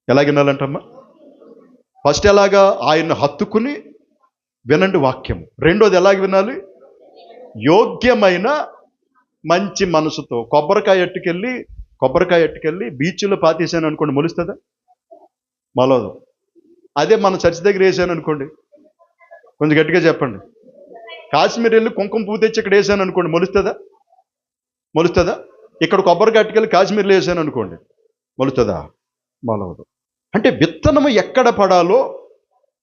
ఎలా వినాలంటమ్మా? ఫస్ట్ ఎలాగా? ఆయన హత్తుకుని వినండి వాక్యం. రెండోది ఎలాగ వినాలి? యోగ్యమైన మంచి మనసుతో. కొబ్బరికాయ ఎట్టుకెళ్ళి బీచ్లో పాతేసాను అనుకోండి, మొలుస్తుందా? మొలదు. అదే మన చర్చి దగ్గర వేసాను అనుకోండి, కొంచెం గట్టిగా చెప్పండి. కాశ్మీర్ వెళ్ళి కుంకుమ పువ్వు తెచ్చి ఇక్కడ వేసాను అనుకోండి, మొలుస్తుందా? ఇక్కడ కొబ్బరికాయ ఎట్టుకెళ్ళి కాశ్మీర్లో వేసాను అనుకోండి, మొలుస్తుందా? మొలవదు. అంటే విత్తనము ఎక్కడ పడాలో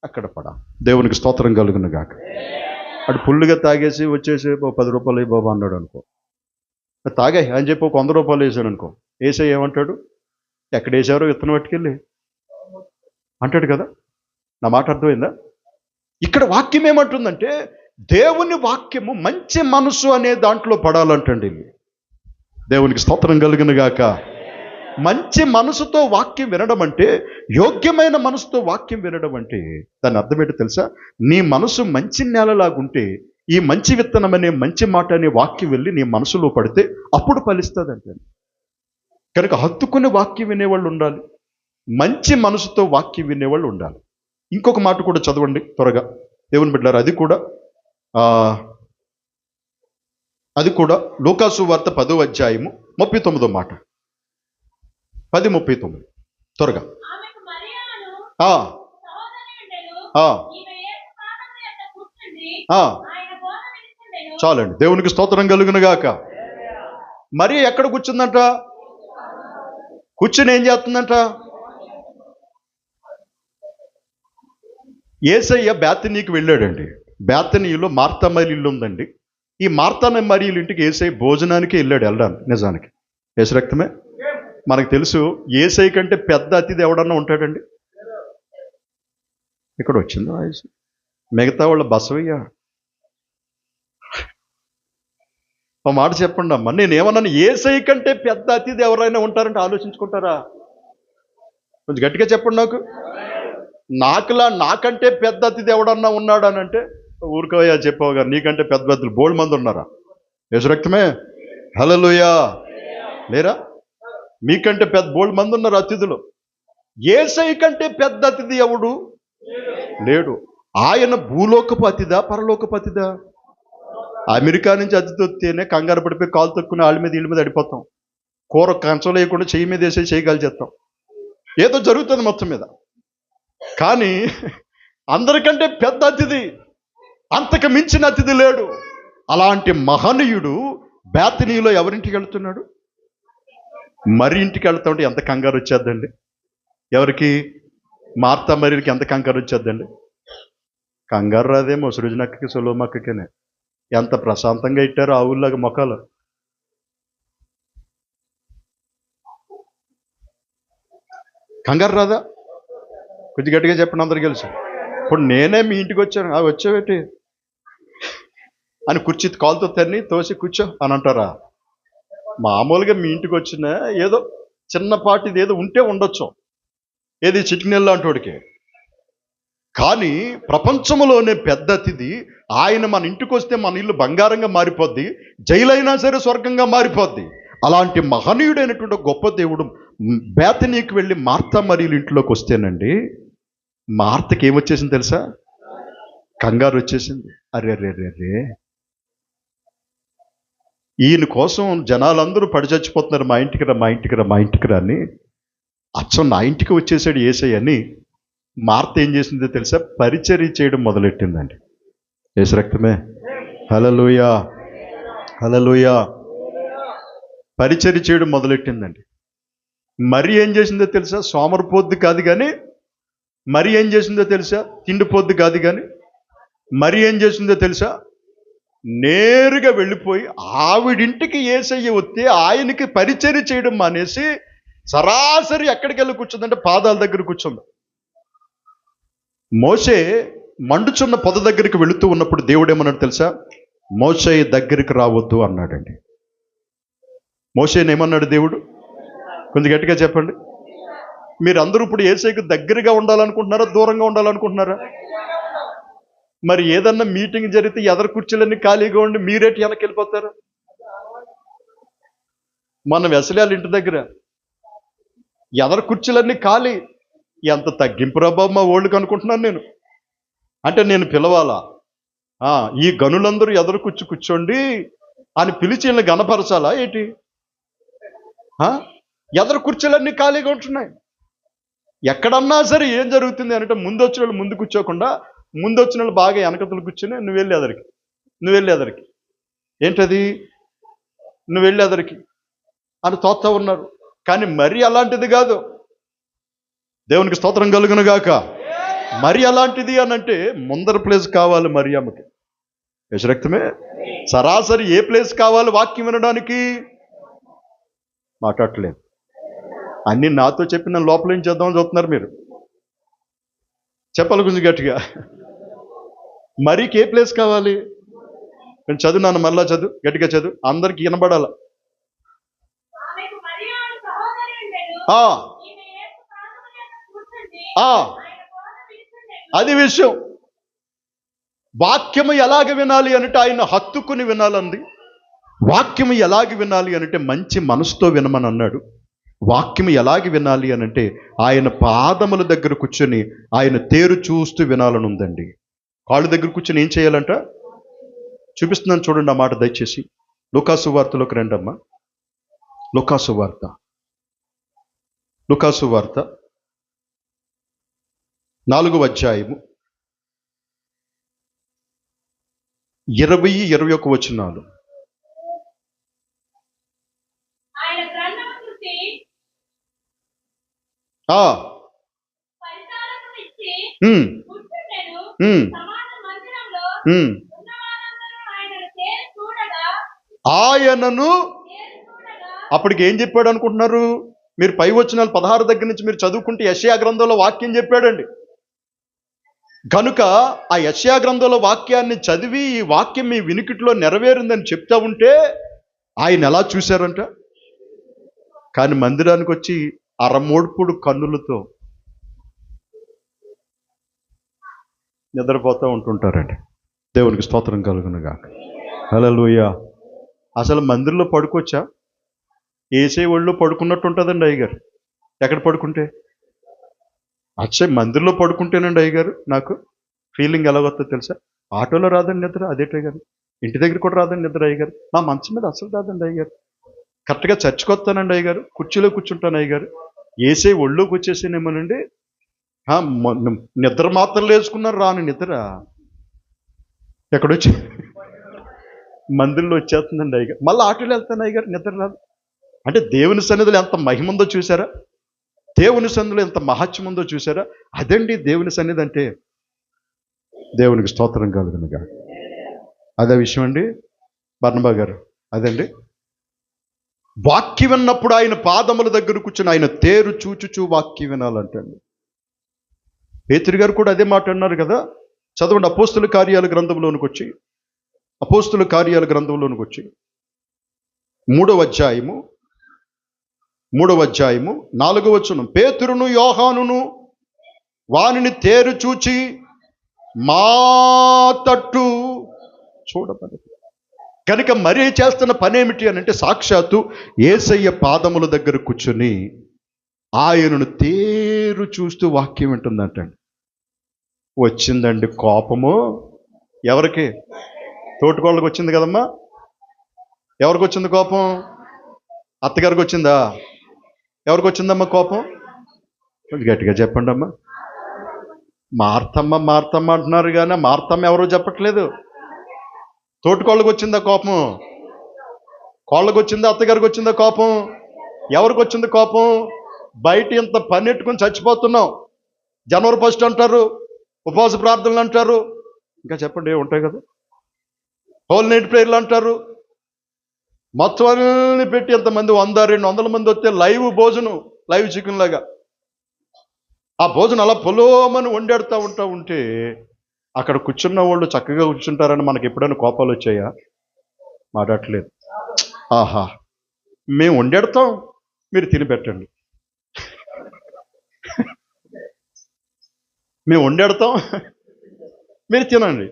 అక్కడ పడాలి. దేవునికి స్తోత్రం కలుగును గాక. అటు ఫుల్లుగా తాగేసి వచ్చేసి 10 రూపాయలు బాబా అన్నాడు అనుకో, తాగా అని చెప్పి 100 రూపాయలు వేసాను అనుకో, వేసే ఏమంటాడు? ఎక్కడ వేసారో విత్తనం పట్టుకెళ్ళి అంటాడు కదా. నా మాట అర్థమైందా? ఇక్కడ వాక్యం ఏమంటుందంటే దేవుని వాక్యము మంచి మనసు అనే దాంట్లో పడాలంటండి. దేవునికి స్తోత్రం కలుగును గాక. మంచి మనసుతో వాక్యం వినడం అంటే, యోగ్యమైన మనసుతో వాక్యం వినడం అంటే దాని అర్థం ఏంటో తెలుసా? నీ మనసు మంచి నేలలాగుంటే ఈ మంచి విత్తనం అనే మంచి మాట అనే వాక్యం వెళ్ళి నీ మనసులో పడితే అప్పుడు ఫలిస్తుంది అంటే. కనుక హత్తుకుని వాక్యం వినేవాళ్ళు ఉండాలి, మంచి మనసుతో వాక్యం వినేవాళ్ళు ఉండాలి. ఇంకొక మాట కూడా చదవండి త్వరగా దేవుని బిడ్డలారా. అది కూడా లూకాసు వార్త 10వ అధ్యాయము 39వ మాట. 10:39 త్వరగా. చాలండి, దేవునికి స్తోత్రం కలుగును గాక. మరి ఎక్కడ కూర్చుందంట? కూర్చుని ఏం చేస్తుందంట? యేసయ్య బేతనీకి వెళ్ళాడండి. బేతనీలో మార్తా మరియ ఇల్లు ఉందండి. ఈ మార్తా మరియ ఇంటికి యేసయ్య భోజనానికి వెళ్ళడానికి. నిజానికి యేసు రక్తమే మనకు తెలుసు. యేసయ్య కంటే పెద్ద అతిథి ఎవడన్నా ఉంటాడండి? ఇక్కడ వచ్చింది వాయిస్. మిగతా వాళ్ళ బసవయ్య. ఒక మాట చెప్పండి అమ్మా, నేనేమన్నాను? యేసయ్య కంటే పెద్ద అతిథి ఎవరైనా ఉంటారంటే ఆలోచించుకుంటారా? కొంచెం గట్టిగా చెప్పండి. నాకంటే పెద్ద అతిథి ఎవడన్నా ఉన్నాడు అని అంటే ఊరుకోయా చెప్పావుగా, నీకంటే పెద్ద పెద్దలు బోల్డ్ మంది ఉన్నారా? యేసు రక్తమే. హల్లెలూయా. లేరా? మీకంటే పెద్ద బోల్డ్ మంది ఉన్నారు అతిథులు. యేసయ్య కంటే పెద్ద అతిథి ఎవడు లేడు. ఆయన భూలోకపు అతిథా పరలోకపు అతిథా? అమెరికా నుంచి అతిథి వస్తేనే కంగారు పడిపోయి కాలు తొక్కుని వాళ్ళ మీద వీళ్ళ మీద అడిపోతాం. కూర కంచం లేకుండా చెయ్యి మీద వేసేసి చేయగలి చేస్తాం. ఏదో జరుగుతుంది మొత్తం మీద. కానీ అందరికంటే పెద్ద అతిథి, అంతకు మించిన అతిథి లేడు. అలాంటి మహనీయుడు బేతనీలో ఎవరింటికి వెళ్తున్నాడు? మరి ఇంటికి వెళ్తా ఉంటే ఎంత కంగారు వచ్చేద్దండి. ఎవరికి? మార్తా మరియకి ఎంత కంగారు వచ్చేద్దండి. కంగారు రాదేమో సృజనక్కకి సొలోమక్కకేనే. ఎంత ప్రశాంతంగా ఇట్టారు ఆ ఊళ్ళగా మొక్కలు. కంగారు రాదా? కొద్ది గట్టిగా చెప్పండి అందరు కలిసి. ఇప్పుడు నేనే మీ ఇంటికి వచ్చాను, వచ్చావేటి అని కుర్చీ కాలుతో తన్ని తోసి కూర్చో అని అంటారా? మామూలుగా మీ ఇంటికి వచ్చిన ఏదో చిన్నపాటిది ఏదో ఉంటే ఉండొచ్చు, ఏది చిటికినెల్లా అంటోడికి. కానీ ప్రపంచంలోనే పెద్ద అతిథి ఆయన మన ఇంటికి వస్తే మన ఇల్లు బంగారంగా మారిపోద్ది, జైలైనా సరే స్వర్గంగా మారిపోద్ది. అలాంటి మహనీయుడైనటువంటి గొప్ప దేవుడు బేతనీకి వెళ్ళి మార్తా మరియ ఇంట్లోకి వస్తేనండి, మార్తకి ఏమొచ్చేసింది తెలుసా? కంగారు వచ్చేసింది. అరే రే రే రే, ఈయన కోసం జనాలందరూ పడి చచ్చిపోతున్నారు, మా ఇంటికి రా మా ఇంటికి రా మా ఇంటికి రా అని. అచ్చం నా ఇంటికి వచ్చేసాడు యేసయ్య అని మార్త ఏం చేసిందో తెలుసా? పరిచర్య చేయడం మొదలెట్టిందండి. యేసు రక్తమే. హల్లెలూయా, హల్లెలూయా. పరిచర్య చేయడం మొదలెట్టిందండి. మరి ఏం చేసిందో తెలుసా? సోమరిపోద్ది కాదు కానీ మరి ఏం చేసిందో తెలుసా? తిండిపోద్ది కాదు కానీ మరి ఏం చేసిందో తెలుసా? నేరుగా వెళ్ళిపోయి ఆవిడింటికి యేసయ్య వస్తే ఆయనకి పరిచర్య చేయడం మానేసి సరాసరి ఎక్కడికి వెళ్ళి కూర్చుందంటే పాదాల దగ్గర కూర్చుంది. మోషే మండుచున్న పొద దగ్గరికి వెళుతూ ఉన్నప్పుడు దేవుడు ఏమన్నాడు తెలుసా? మోషే దగ్గరికి రావద్దు అన్నాడండి. మోషేని ఏమన్నాడు దేవుడు? కొంచెం గట్టిగా చెప్పండి. మీరు అందరూ ఇప్పుడు యేసయ్యకు దగ్గరగా ఉండాలనుకుంటున్నారా, దూరంగా ఉండాలనుకుంటున్నారా? మరి ఏదన్నా మీటింగ్ జరిగితే ఎదరు కుర్చీలన్నీ ఖాళీగా ఉండి మీరేటి వెనక్కి వెళ్ళిపోతారు? మన వెసలాల ఇంటి దగ్గర ఎదరు కుర్చీలన్నీ ఖాళీ. ఎంత తగ్గింపు రాబాబు మా ఓళ్ళకి అనుకుంటున్నాను నేను. అంటే నేను పిలవాలా? ఈ గనులందరూ ఎదరు కూర్చోండి అని పిలిచి వీళ్ళని గణపరచాలా ఏంటి? ఎదరు కుర్చీలన్నీ ఖాళీగా ఉంటున్నాయి. ఎక్కడన్నా సరే ఏం జరుగుతుంది అంటే ముందు వచ్చిన వాళ్ళు ముందు కూర్చోకుండా ముందు వచ్చిన వాళ్ళు బాగా వెనకతలు కూర్చొని నువ్వు వెళ్ళి ఎదరికి ఏంటది నువ్వు వెళ్ళి ఎదరికి అని తోస్తా ఉన్నారు. కానీ మరి అలాంటిది కాదు. దేవునికి స్తోత్రం కలుగును గాక. మరి అలాంటిది అని అంటే ముందర ప్లేస్ కావాలి మరియమ్మకి. యేసు రక్తమే. సరాసరి ఏ ప్లేస్ కావాలి వాక్యం వినడానికి? మాట్లాడలేదు. అన్నీ నాతో చెప్పి నన్ను లోపల ఏం చేద్దామని చూస్తున్నారు మీరు. చెప్పాలి కొంచెం గట్టిగా. మరికి ఏ ప్లేస్ కావాలి? నేను చదువు నాన్న, మళ్ళా చదువు, గట్టిగా చదువు, అందరికి వినబడాల. ఆ, ఆ, అది విషయం. వాక్యము ఎలాగ వినాలి అంటే ఆయన హత్తుకుని వినాలండి. వాక్యము ఎలాగ వినాలి అంటే మంచి మనసుతో వినమని అన్నాడు. వాక్యము ఎలాగ వినాలి అంటే ఆయన పాదముల దగ్గర కూర్చొని ఆయన తేరు చూస్తూ వినాలని ఉందండి. కాళ్ళ దగ్గర కూర్చొని ఏం చేయాలంట చూపిస్తున్నాను చూడండి. ఆ మాట దయచేసి లూకాసు వార్తలోకి రండమ్మా. లూకాసు వార్త 4వ అధ్యాయము 20-21 వచనాలు. ఆయనను అప్పటికి ఏం చెప్పాడు అనుకుంటున్నారు మీరు? పై వచనాలు 16 దగ్గర నుంచి మీరు చదువుకుంటే యెషయా గ్రంథంలో వాక్యం చెప్పాడండి. కనుక ఆ యెషయా గ్రంథంలో వాక్యాన్ని చదివి ఈ వాక్యం మీ వినికిట్లో నెరవేరిందని చెప్తా ఉంటే ఆయన ఎలా చూశారంట. కానీ మందిరానికి వచ్చి అరమోడ్పుడు కన్నులతో నిద్రపోతూ ఉంటుంటారండి. దేవునికి స్తోత్రం కలుగునుగాక. హల్లెలూయా. అసలు మందిరంలో పడుకోవచ్చా? ఏసే ఒళ్ళో పడుకున్నట్టు ఉంటుందండి అయ్యగారు. ఎక్కడ పడుకుంటే మందిరంలో పడుకుంటేనండి అయ్యగారు నాకు ఫీలింగ్ ఎలాగొస్తుందో తెలుసా? ఆటోలో రాదండి నిద్ర, అదేటే గారు. ఇంటి దగ్గర కూడా రాదండి నిద్ర అయ్యగారు. మా మంచం మీద అసలు రాదండి అయ్యగారు. కరెక్ట్గా చర్చికి వస్తానండి అయ్యగారు, కుర్చీలో కూర్చుంటాను అయ్యగారు. ఏసే ఒళ్ళోకి వచ్చేసేనేమోనండి. నిద్ర మాత్రం వేసుకున్నారు రాను నిద్ర. ఎక్కడొచ్చి మందిరంలో వచ్చేస్తుందండి అయ్యగారు. మళ్ళీ ఆటోలో వెళ్తాను అయ్యగారు, నిద్ర రాదు. అంటే దేవుని సన్నిధిలో ఎంత మహిమ ఉందో చూసారా? దేవుని సన్నిధిలో ఎంత మహత్యం ఉందో చూసారా? అదండి దేవుని సన్నిధి అంటే. దేవునికి స్తోత్రం కలుగునుగా. అదే విషయం అండి బర్నబా గారు. అదండి వాక్యం విన్నప్పుడు ఆయన పాదముల దగ్గర కూర్చొని ఆయన తేరు చూచుచూ వాక్యం వినాలంటండి. పేతురు గారు కూడా అదే మాట అన్నారు కదా. చదవండి అపోస్తుల కార్యాల గ్రంథంలోనికి వచ్చి 3వ అధ్యాయము 4వ వచనం. పేతురును యోహానును వానిని తేరు చూచి మా తట్టు చూడమని. కనుక మరీ చేస్తున్న పనేమిటి అని అంటే సాక్షాత్తు యేసయ్య పాదముల దగ్గర కూర్చొని ఆయనను తేరు చూస్తూ వాక్యం వింటుందంటండి. వచ్చిందండి కోపము. ఎవరికి? తోటికోళ్ళకి వచ్చింది కదమ్మా. ఎవరికి వచ్చింది కోపం? అత్తగారికి వచ్చిందా? ఎవరికి వచ్చిందమ్మా కోపం? గట్టిగా చెప్పండి అమ్మా. మార్తమ్మ అంటున్నారు కానీ మార్తమ్మ ఎవరో చెప్పట్లేదు. తోటికోళ్ళకి వచ్చిందా కోపం? కోళ్ళకి వచ్చిందా? అత్తగారికి వచ్చిందా కోపం? ఎవరికి వచ్చింది కోపం? బయట ఇంత పని ఎట్టుకుని చచ్చిపోతున్నాం. జనవరి 1 అంటారు, ఉపవాస ప్రార్థనలు అంటారు, ఇంకా చెప్పండి ఉంటాయి కదా, హోల్ నైట్ ప్రేయర్లు అంటారు. మొత్తం అన్ని పెట్టి ఎంతమంది 100-200 మంది వస్తే లైవ్ చికెన్ లాగా ఆ భోజనం అలా పొలోమని వండేడుతూ ఉంటే అక్కడ కూర్చున్న వాళ్ళు చక్కగా కూర్చుంటారని మనకి ఎప్పుడైనా కోపాలు వచ్చాయా? మాట్లాడట్లేదు. ఆహా, మేము వండేడతాం, మీరు తిని పెట్టండి. మేము వండేడతాం, మీరు తినండి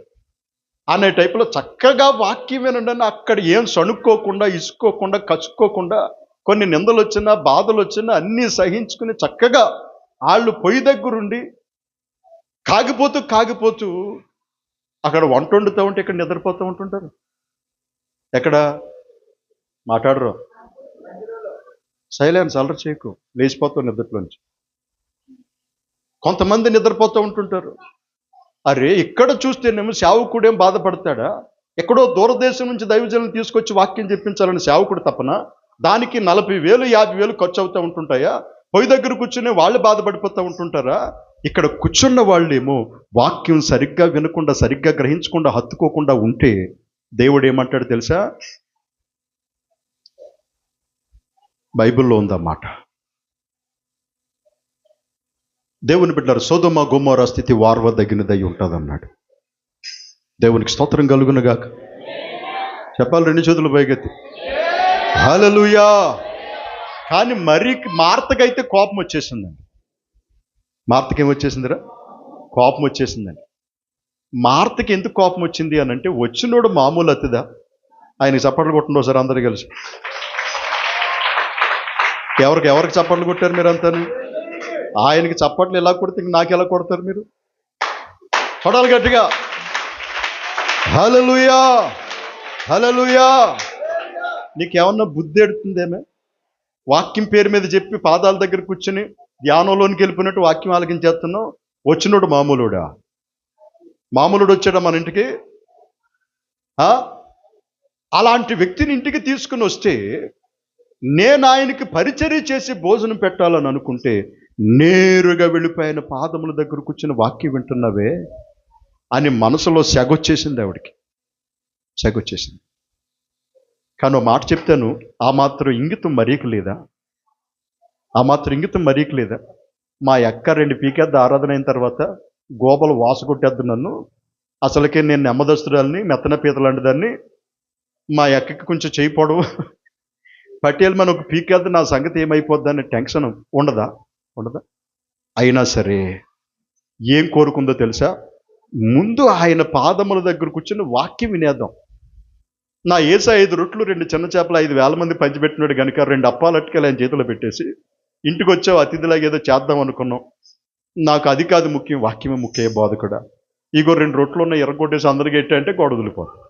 అనే టైపులో చక్కగా వాక్యం వినండి. అక్కడ ఏం సణుక్కోకుండా, ఇసుకోకుండా, కచుక్కోకుండా, కొన్ని నిందలు వచ్చినా బాధలు వచ్చినా అన్నీ సహించుకుని చక్కగా వాళ్ళు పొయ్యి దగ్గరుండి కాగిపోతూ అక్కడ వంట వండుతూ ఉంటే ఇక్కడ నిద్రపోతూ ఉంటుంటారు. ఎక్కడ మాట్లాడరు. సైలెన్స్, అల్లరి చేయకు, లేచిపోతావు నిద్రలోంచి. కొంతమంది నిద్రపోతూ ఉంటుంటారు. అరే ఇక్కడ చూస్తేనేమో సేవకుడేం బాధపడతాడా? ఎక్కడో దూరదేశం నుంచి దైవజనులను తీసుకొచ్చి వాక్యం చెప్పించాలని సేవకుడు తప్పన దానికి 40,000-50,000 ఖర్చు అవుతూ ఉంటుంటాయా? పొయ్యి దగ్గర కూర్చుని వాళ్ళు బాధపడిపోతూ ఉంటుంటారా? ఇక్కడ కూర్చున్న వాళ్ళేమో వాక్యం సరిగ్గా వినకుండా, సరిగ్గా గ్రహించకుండా, హత్తుకోకుండా ఉంటే దేవుడు ఏమంటాడు తెలుసా? బైబిల్లో ఉందన్నమాట. దేవుని బిడ్డలారా, సొదొమ గొమొర్రా స్థితి వార్వదగినదై ఉంటుందన్నాడు. దేవునికి స్తోత్రం కలుగునుగాక. చెప్పాలి 2 చేతులు పైకెత్తి హల్లెలూయా. కానీ మరి మార్తకైతే కోపం వచ్చేసిందండి. మార్తకి ఏమొచ్చేసిందిరా? కోపం వచ్చేసిందండి. మార్తకి ఎందుకు కోపం వచ్చింది అని అంటే, వచ్చినోడు మామూలు అతిదా? ఆయనకి చప్పట్లు కొట్టండి ఒకసారి అందరు కలిసి. ఎవరికి చప్పట్లు కొట్టారు మీరు అంతాను? ఆయనకి చప్పట్లు ఎలా కొడితే నాకు ఎలా కొడతారు మీరు? కొడాలి గట్టిగా. హల్లెలూయా, హల్లెలూయా. నీకేమన్నా బుద్ధి ఎడుతుందేమే? వాక్యం పేరు మీద చెప్పి పాదాల దగ్గర కూర్చుని ధ్యానంలోనికి వెళ్ళిపోయినట్టు వాక్యం ఆలకించేస్తున్నావు. వచ్చినోడు మామూలుడా? మామూలుడు వచ్చాడా మన ఇంటికి? అలాంటి వ్యక్తిని ఇంటికి తీసుకుని వస్తే నేను ఆయనకి పరిచర్య చేసి భోజనం పెట్టాలని అనుకుంటే నేరుగా వెళ్ళిపోయిన పాదముల దగ్గర కూర్చుని వాక్యం వింటున్నావే అని మనసులో సెగొచ్చేసింది ఆవిడికి. సెగొచ్చేసింది. కానీ ఒక మాట చెప్తాను, ఆ మాత్రం ఇంగితం మరీకు లేదా? ఆ మాత్రం ఇంగితం మరీకు లేదా? మా అక్క 2 పీకేద్ద ఆరాధన అయిన తర్వాత గోపలు వాసగొట్టేద్దు నన్ను, అసలుకే నేను నెమ్మదస్తురాలని, మెత్తన పీత లాంటి దాన్ని, మా అక్కకి కొంచెం చేయిపోవడం పట్టేలు మన ఒక పీకేద్ద, నా సంగతి ఏమైపోద్ది అనే టెన్షన్ ఉండదా? ఉండదా? అయినా సరే ఏం కోరుకుందో తెలుసా? ముందు ఆయన పాదముల దగ్గర కూర్చుని వాక్యం వినేద్దాం. నా ఏసా 5 రొట్లు 2 చిన్న చేపలు 5,000 మంది పంచిపెట్టినాడు కనుక 2 అప్పాలు అట్టుకెళ్ళి ఆయన చేతిలో పెట్టేసి ఇంటికి వచ్చావు, అతిథిలాగా ఏదో చేద్దాం అనుకున్నాం. నాకు అది కాదు ముఖ్యం, వాక్యమే ముఖ్య బోధకుడా. ఇగో 2 రొట్లు ఉన్న ఎర్రగొట్టేసి అందరికి ఎట్టంటే గొడవ వదిలిపోతుంది.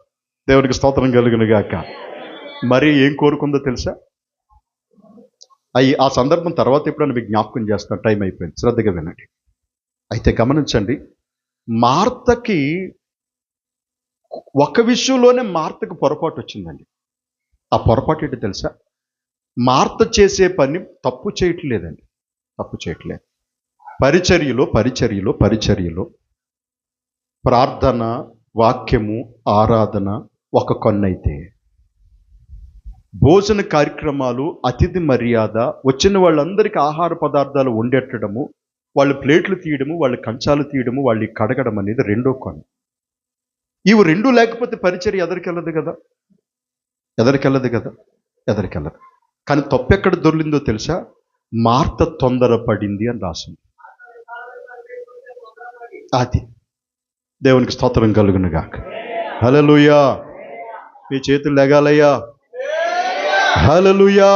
దేవునికి స్తోత్రం కలుగును గాక. మరి ఏం కోరుకుందో తెలుసా? ఆ సందర్భం తర్వాత ఎప్పుడైనా మీకు జ్ఞాపకం చేస్తాను, టైం అయిపోయింది, శ్రద్ధగా వినండి. అయితే గమనించండి, మార్తకి ఒక విషయంలోనే మార్తకు పొరపాటు వచ్చిందండి. ఆ పొరపాటు ఏంటి తెలుసా? మార్త చేసే పని తప్పు చేయట్లేదండి, తప్పు చేయట్లేదు. పరిచర్యలో ప్రార్థన, వాక్యము, ఆరాధన ఒక కొన్నైతే, భోజన కార్యక్రమాలు, అతిథి మర్యాద, వచ్చిన వాళ్ళందరికీ ఆహార పదార్థాలు వండెట్టడము, వాళ్ళు ప్లేట్లు తీయడము, వాళ్ళు కంచాలు తీయడము, వాళ్ళు కడగడం అనేది రెండో కొన్న. ఇవి 2 లేకపోతే పరిచర్య ఎదరికెళ్ళదు కదా. కానీ తప్పెక్కడ దొర్లిందో తెలుసా? మార్త తొందరపడింది అని రాసింది. అది దేవునికి స్తోత్రం కలుగును గాక. హల్లెలూయా. మీ చేతులు లెగాలయ్యా. హల్లెలూయా.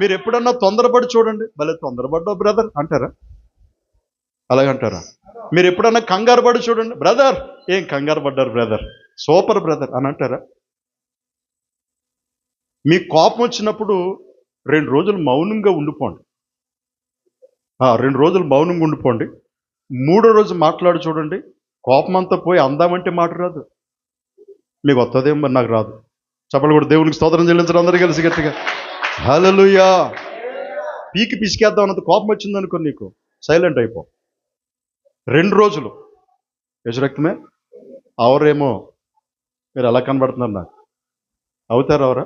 మీరు ఎప్పుడన్నా తొందరపడి చూడండి, భలే తొందరపడ్డావు బ్రదర్ అంటారా? అలాగంటారా? మీరు ఎప్పుడన్నా కంగారు పడి చూడండి, బ్రదర్ ఏం కంగారు పడ్డారు బ్రదర్, సూపర్ బ్రదర్ అని అంటారా? మీకు కోపం వచ్చినప్పుడు 2 రోజులు మౌనంగా ఉండిపోండి. 2 రోజులు మౌనంగా ఉండిపోండి. 3వ రోజు మాట్లాడి చూడండి, కోపం అంతా పోయి అందామంటే మాట రాదు. మీకు వస్తుందేమో, మరి నాకు రాదు. చెప్పలు కూడా దేవునికి స్తోత్రం చెల్లించడం అందరూ కలిసి గట్టిగా. హల్లెలూయా. పిసికేద్దాం అన్నది కోపం వచ్చిందనుకో, నీకు సైలెంట్ అయిపో. 2 రోజులు యశరక్తమే అవరేమో. మీరు ఎలా కనబడుతున్నారు నాకు? అవుతారు అవరా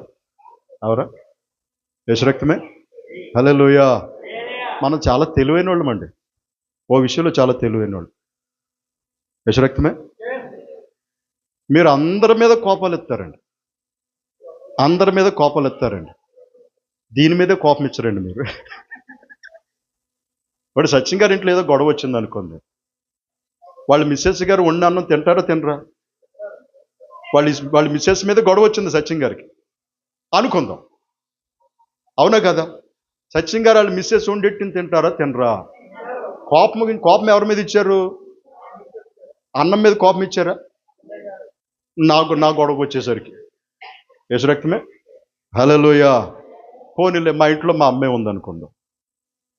యశరక్తమే. హల్లెలూయా. మనం చాలా తెలివైన వాళ్ళమండి, ఓ విషయంలో చాలా తెలివైన వాళ్ళు. యశరక్తమే. మీరు అందరి మీద కోపాలు ఎత్తారండి, దీని మీదే కోపం ఇచ్చారండి మీరు. వాడు సచిన్ గారి ఇంట్లో ఏదో గొడవ వచ్చింది అనుకోండి, వాళ్ళ మిస్సెస్ గారు వండిన అన్నం తింటారా తినరా? వాళ్ళ మిస్సెస్ మీద గొడవ వచ్చింది సచిన్ గారికి అనుకుందాం, అవునా కదా? సచిన్ గారు వాళ్ళ మిస్సెస్ వండెట్టిని తింటారా తినరా? కోపం ఎవరి మీద ఇచ్చారు? అన్నం మీద కోపం ఇచ్చారా? నా గొడవ వచ్చేసరికి యశరక్తమే. హల్లెలూయా. పోనీలే, మా ఇంట్లో మా అమ్మే ఉందనుకుందాం.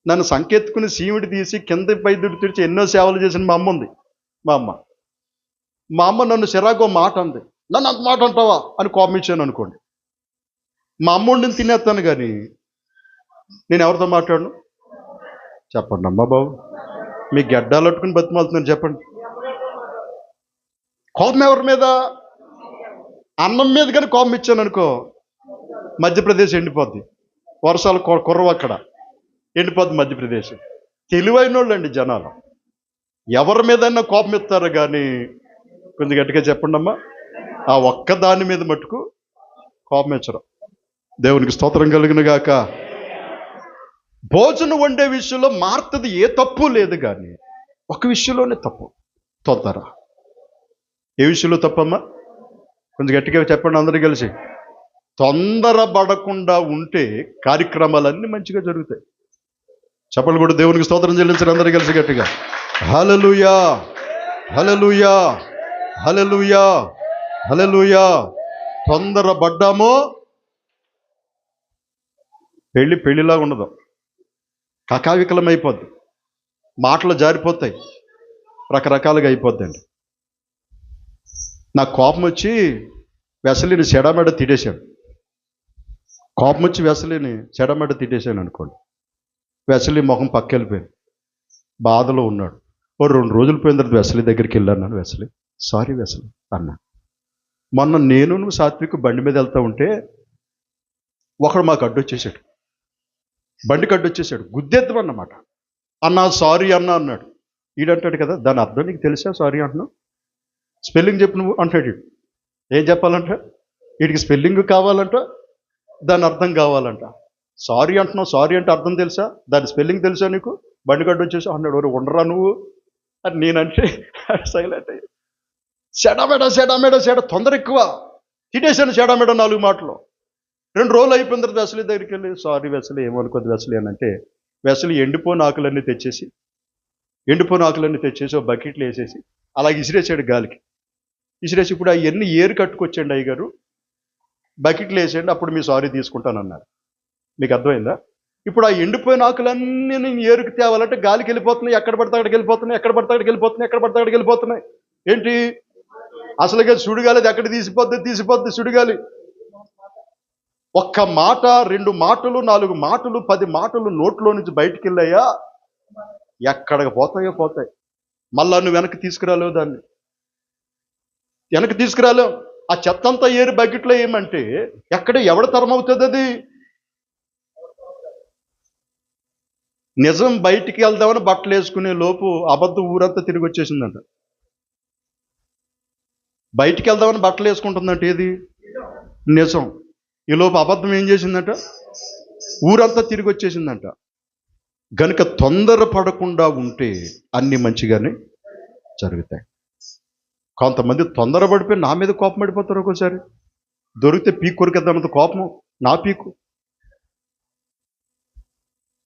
నన్ను సంకెత్తుకుని సీమిడి తీసి కింద పై తుడిచి ఎన్నో సేవలు చేసిన మా అమ్మ ఉంది. మా అమ్మ నన్ను సిరాగో మాట అంది, నన్ను అంత మాట అంటావా అని కోపం ఇచ్చాను అనుకోండి. మా అమ్మ ఉండిని తినేస్తాను, కానీ నేను ఎవరితో మాట్లాడను? చెప్పండి అమ్మా బాబు, మీ గడ్డాలు పట్టుకుని బతిమాలుతున్నాను చెప్పండి. కోపం ఎవరి మీద? అన్నం మీద కానీ కోపం ఇచ్చాను అనుకో, మధ్యప్రదేశ్ ఎండిపోద్ది. వర్షాలు కుర్రవు, అక్కడ ఎండిపోద్ది మధ్యప్రదేశ్. తెలివైన వాళ్ళు అండి జనాలు, ఎవరి మీదైనా కోపం ఇస్తారు, కానీ కొంచెం గట్టిగా చెప్పండి అమ్మా, ఆ ఒక్క దాని మీద మట్టుకు కోపం ఇచ్చరు. దేవునికి స్తోత్రం కలుగును గాక. భోజనం వండే విషయంలో మార్తది ఏ తప్పు లేదు, కానీ ఒక విషయంలోనే తప్పు, తొందర. ఏ విషయంలో తప్పమ్మా? కొంచెం గట్టిగా చెప్పండి అందరూ కలిసి. తొందర పడకుండా ఉంటే కార్యక్రమాలన్నీ మంచిగా జరుగుతాయి. చెప్పలు కూడా దేవునికి స్తోత్రం చెల్లించారు అందరూ కలిసి గట్టిగా. హల్లెలూయా, హల్లెలూయా, హల్లెలూయా, హల్లెలూయా. తొందర పడ్డామో పెళ్ళిలా ఉండదు, కకావికలం అయిపోద్ది, మాటలు జారిపోతాయి, రకరకాలుగా అయిపోద్దండి. నాకు కోపం వచ్చి వెసలిని చెడమెడ తిట్టేశాడు. కోపం వచ్చి వెసలిని చెడమెడ తిట్టేశాను అనుకోండి. వెసలి మొహం పక్కెళ్ళిపోయింది, బాధలో ఉన్నాడు. 2 రోజులు పోయిన తర్వాత వెసలి దగ్గరికి వెళ్ళాను. వెసలి, సారీ వెసలి అన్నా. మొన్న నేను నువ్వు సాత్విక్ బండి మీద వెళ్తూ ఉంటే ఒకడు మాకు అడ్డొచ్చేసాడు, బండికి అడ్డొచ్చేసాడు, గుద్దేద్దామన్నమాట. అన్నా సారీ అన్నా అన్నాడు. ఈడంటాడు కదా, దాని అర్థం నీకు తెలుసా సారీ అంటున్నావు? స్పెల్లింగ్ చెప్పు నువ్వు అంటాడు. ఏం చెప్పాలంట? వీడికి స్పెల్లింగ్ కావాలంట, దాని అర్థం కావాలంట. సారీ అంటున్నావు, సారీ అంటే అర్థం తెలుసా, దాని స్పెల్లింగ్ తెలుసా నీకు? బండిగడ్డ వచ్చేసి అన్నాడు. ఉండరా నువ్వు అని నేనంటే సైలెంట్ అయ్యి సెడ తొందర ఎక్కువ తిట్టేశాను. చెడామెడ 4 మాటలు. 2 రోజులు అయిపోయిన తర్వాత వెసలి దగ్గరికి వెళ్ళి, సారీ వెసలి ఏమనుకోద్దు వెసలి అని అంటే, వెసలి ఎండిపోయిన ఆకులన్నీ తెచ్చేసి ఒక బకెట్లు వేసేసి అలా ఇసిరేసాడు గాలికి. ఇసిరేసి ఇప్పుడు అవన్నీ ఏరు కట్టుకొచ్చండి అయ్యగారు, బకెట్లు వేసేయండి, అప్పుడు మీ సారీ తీసుకుంటానన్నారు. మీకు అర్థమైందా? ఇప్పుడు ఆ ఎండిపోయిన ఆకులన్నీ నేను ఏరుకు తేవాలంటే గాలికి వెళ్ళిపోతున్నాయి, ఎక్కడ పడితే అక్కడికి వెళ్ళిపోతున్నాయి. ఏంటి అసలుగా సుడిగాలి ఎక్కడ తీసిపోద్ది సుడిగాలి. ఒక్క మాట, 2 మాటలు, 4 మాటలు, 10 మాటలు నోట్లో నుంచి బయటికి వెళ్ళాయా ఎక్కడికి పోతాయి. మళ్ళా నువ్వు వెనక్కి తీసుకురాలేవు, దాన్ని వెనక్కి తీసుకురాలేవు. ఆ చెత్తంతా ఏరి బకెట్లో ఏమంటే ఎవడ తరం అవుతుంది అది? నిజం బయటికి వెళ్దామని బట్టలు వేసుకునే లోపు అబద్ధం ఊరంతా తిరిగి వచ్చేసిందంట. బయటికి వెళ్దామని బట్టలు వేసుకుంటుందంట ఏది? నిజం. ఈ లోపు అబద్ధం ఏం చేసిందంట? ఊరంతా తిరిగి వచ్చేసిందంట. గనుక తొందర పడకుండా ఉంటే అన్ని మంచిగానే జరుగుతాయి. కొంతమంది తొందర పడిపోయి నా మీద కోపం పడిపోతారు. ఒక్కోసారి దొరికితే పీకు కొరికేద్దామంత కోపం నా పీకు.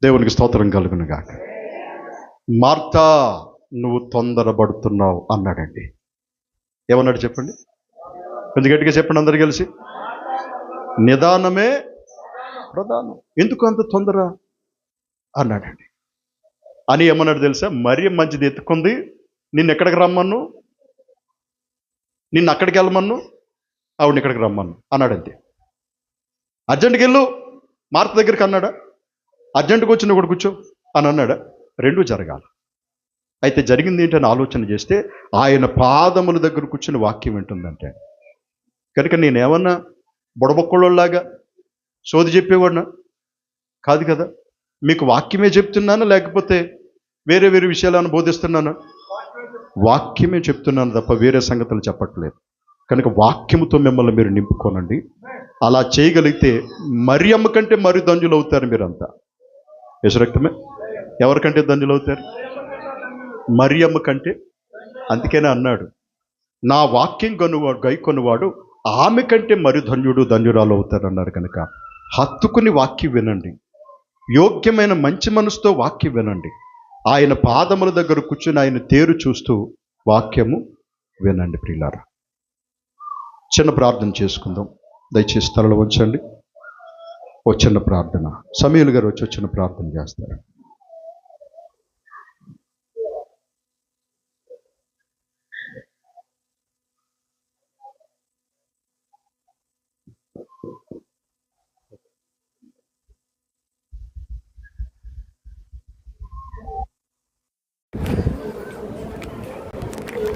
దేవునికి స్తోత్రం కలుగును గాక. మార్తా నువ్వు తొందరపడుతున్నావు అన్నాడండి. ఏమన్నాడు చెప్పండి? కొంచెం గట్టిగా చెప్పండి అందరు కలిసి. నిదానమే ప్రధానం, ఎందుకు అంత తొందర అన్నాడండి. అని ఏమన్నాడు తెలుసా? మరీ మంచిది ఎత్తుకుంది, నిన్ను ఎక్కడికి రమ్మను, నిన్ను అక్కడికి వెళ్ళమన్ను, ఆవిడని ఇక్కడికి రమ్మను అన్నాడంతే. అర్జెంటుకి వెళ్ళు మార్త దగ్గరికి అన్నాడా? అర్జెంటుగా వచ్చి నువ్వు కూర్చో అని అన్నాడా? 2 జరగాలి. అయితే జరిగింది ఏంటని ఆలోచన చేస్తే ఆయన పాదముల దగ్గర కూర్చుని వాక్యం వింటుందంటే. కనుక నేనేమన్నా బుడబొక్కళ్ళలాగా సోది చెప్పేవాడినా కాదు కదా. మీకు వాక్యమే చెప్తున్నాను, లేకపోతే వేరే విషయాలను బోధిస్తున్నానా? వాక్యమే చెప్తున్నాను తప్ప వేరే సంగతులు చెప్పట్లేదు. కనుక వాక్యముతో మిమ్మల్ని మీరు నింపుకోనండి. అలా చేయగలిగితే మరియమ్మ కంటే మరి ధన్యులు అవుతారు మీరంతా. యేసు రక్తమే ఎవరికంటే ధన్యులు అవుతారు? మరియమ్మ కంటే. అందుకనే అన్నాడు, నా వాక్యం గైకొనువాడు ఆమె కంటే మరి ధన్యురాలు అవుతారు అన్నారు. కనుక హత్తుకుని వాక్యం వినండి, యోగ్యమైన మంచి మనసుతో వాక్యం వినండి. ఆయన పాదముల దగ్గర కూర్చుని ఆయన తేరు చూస్తూ వాక్యము వినండి. ప్రియులారా, చిన్న ప్రార్థన చేసుకుందాం. దయచేసి తలలో ఉంచండి. ఓ చిన్న ప్రార్థన. సమీయులు గారు వచ్చి చిన్న ప్రార్థన చేస్తారు.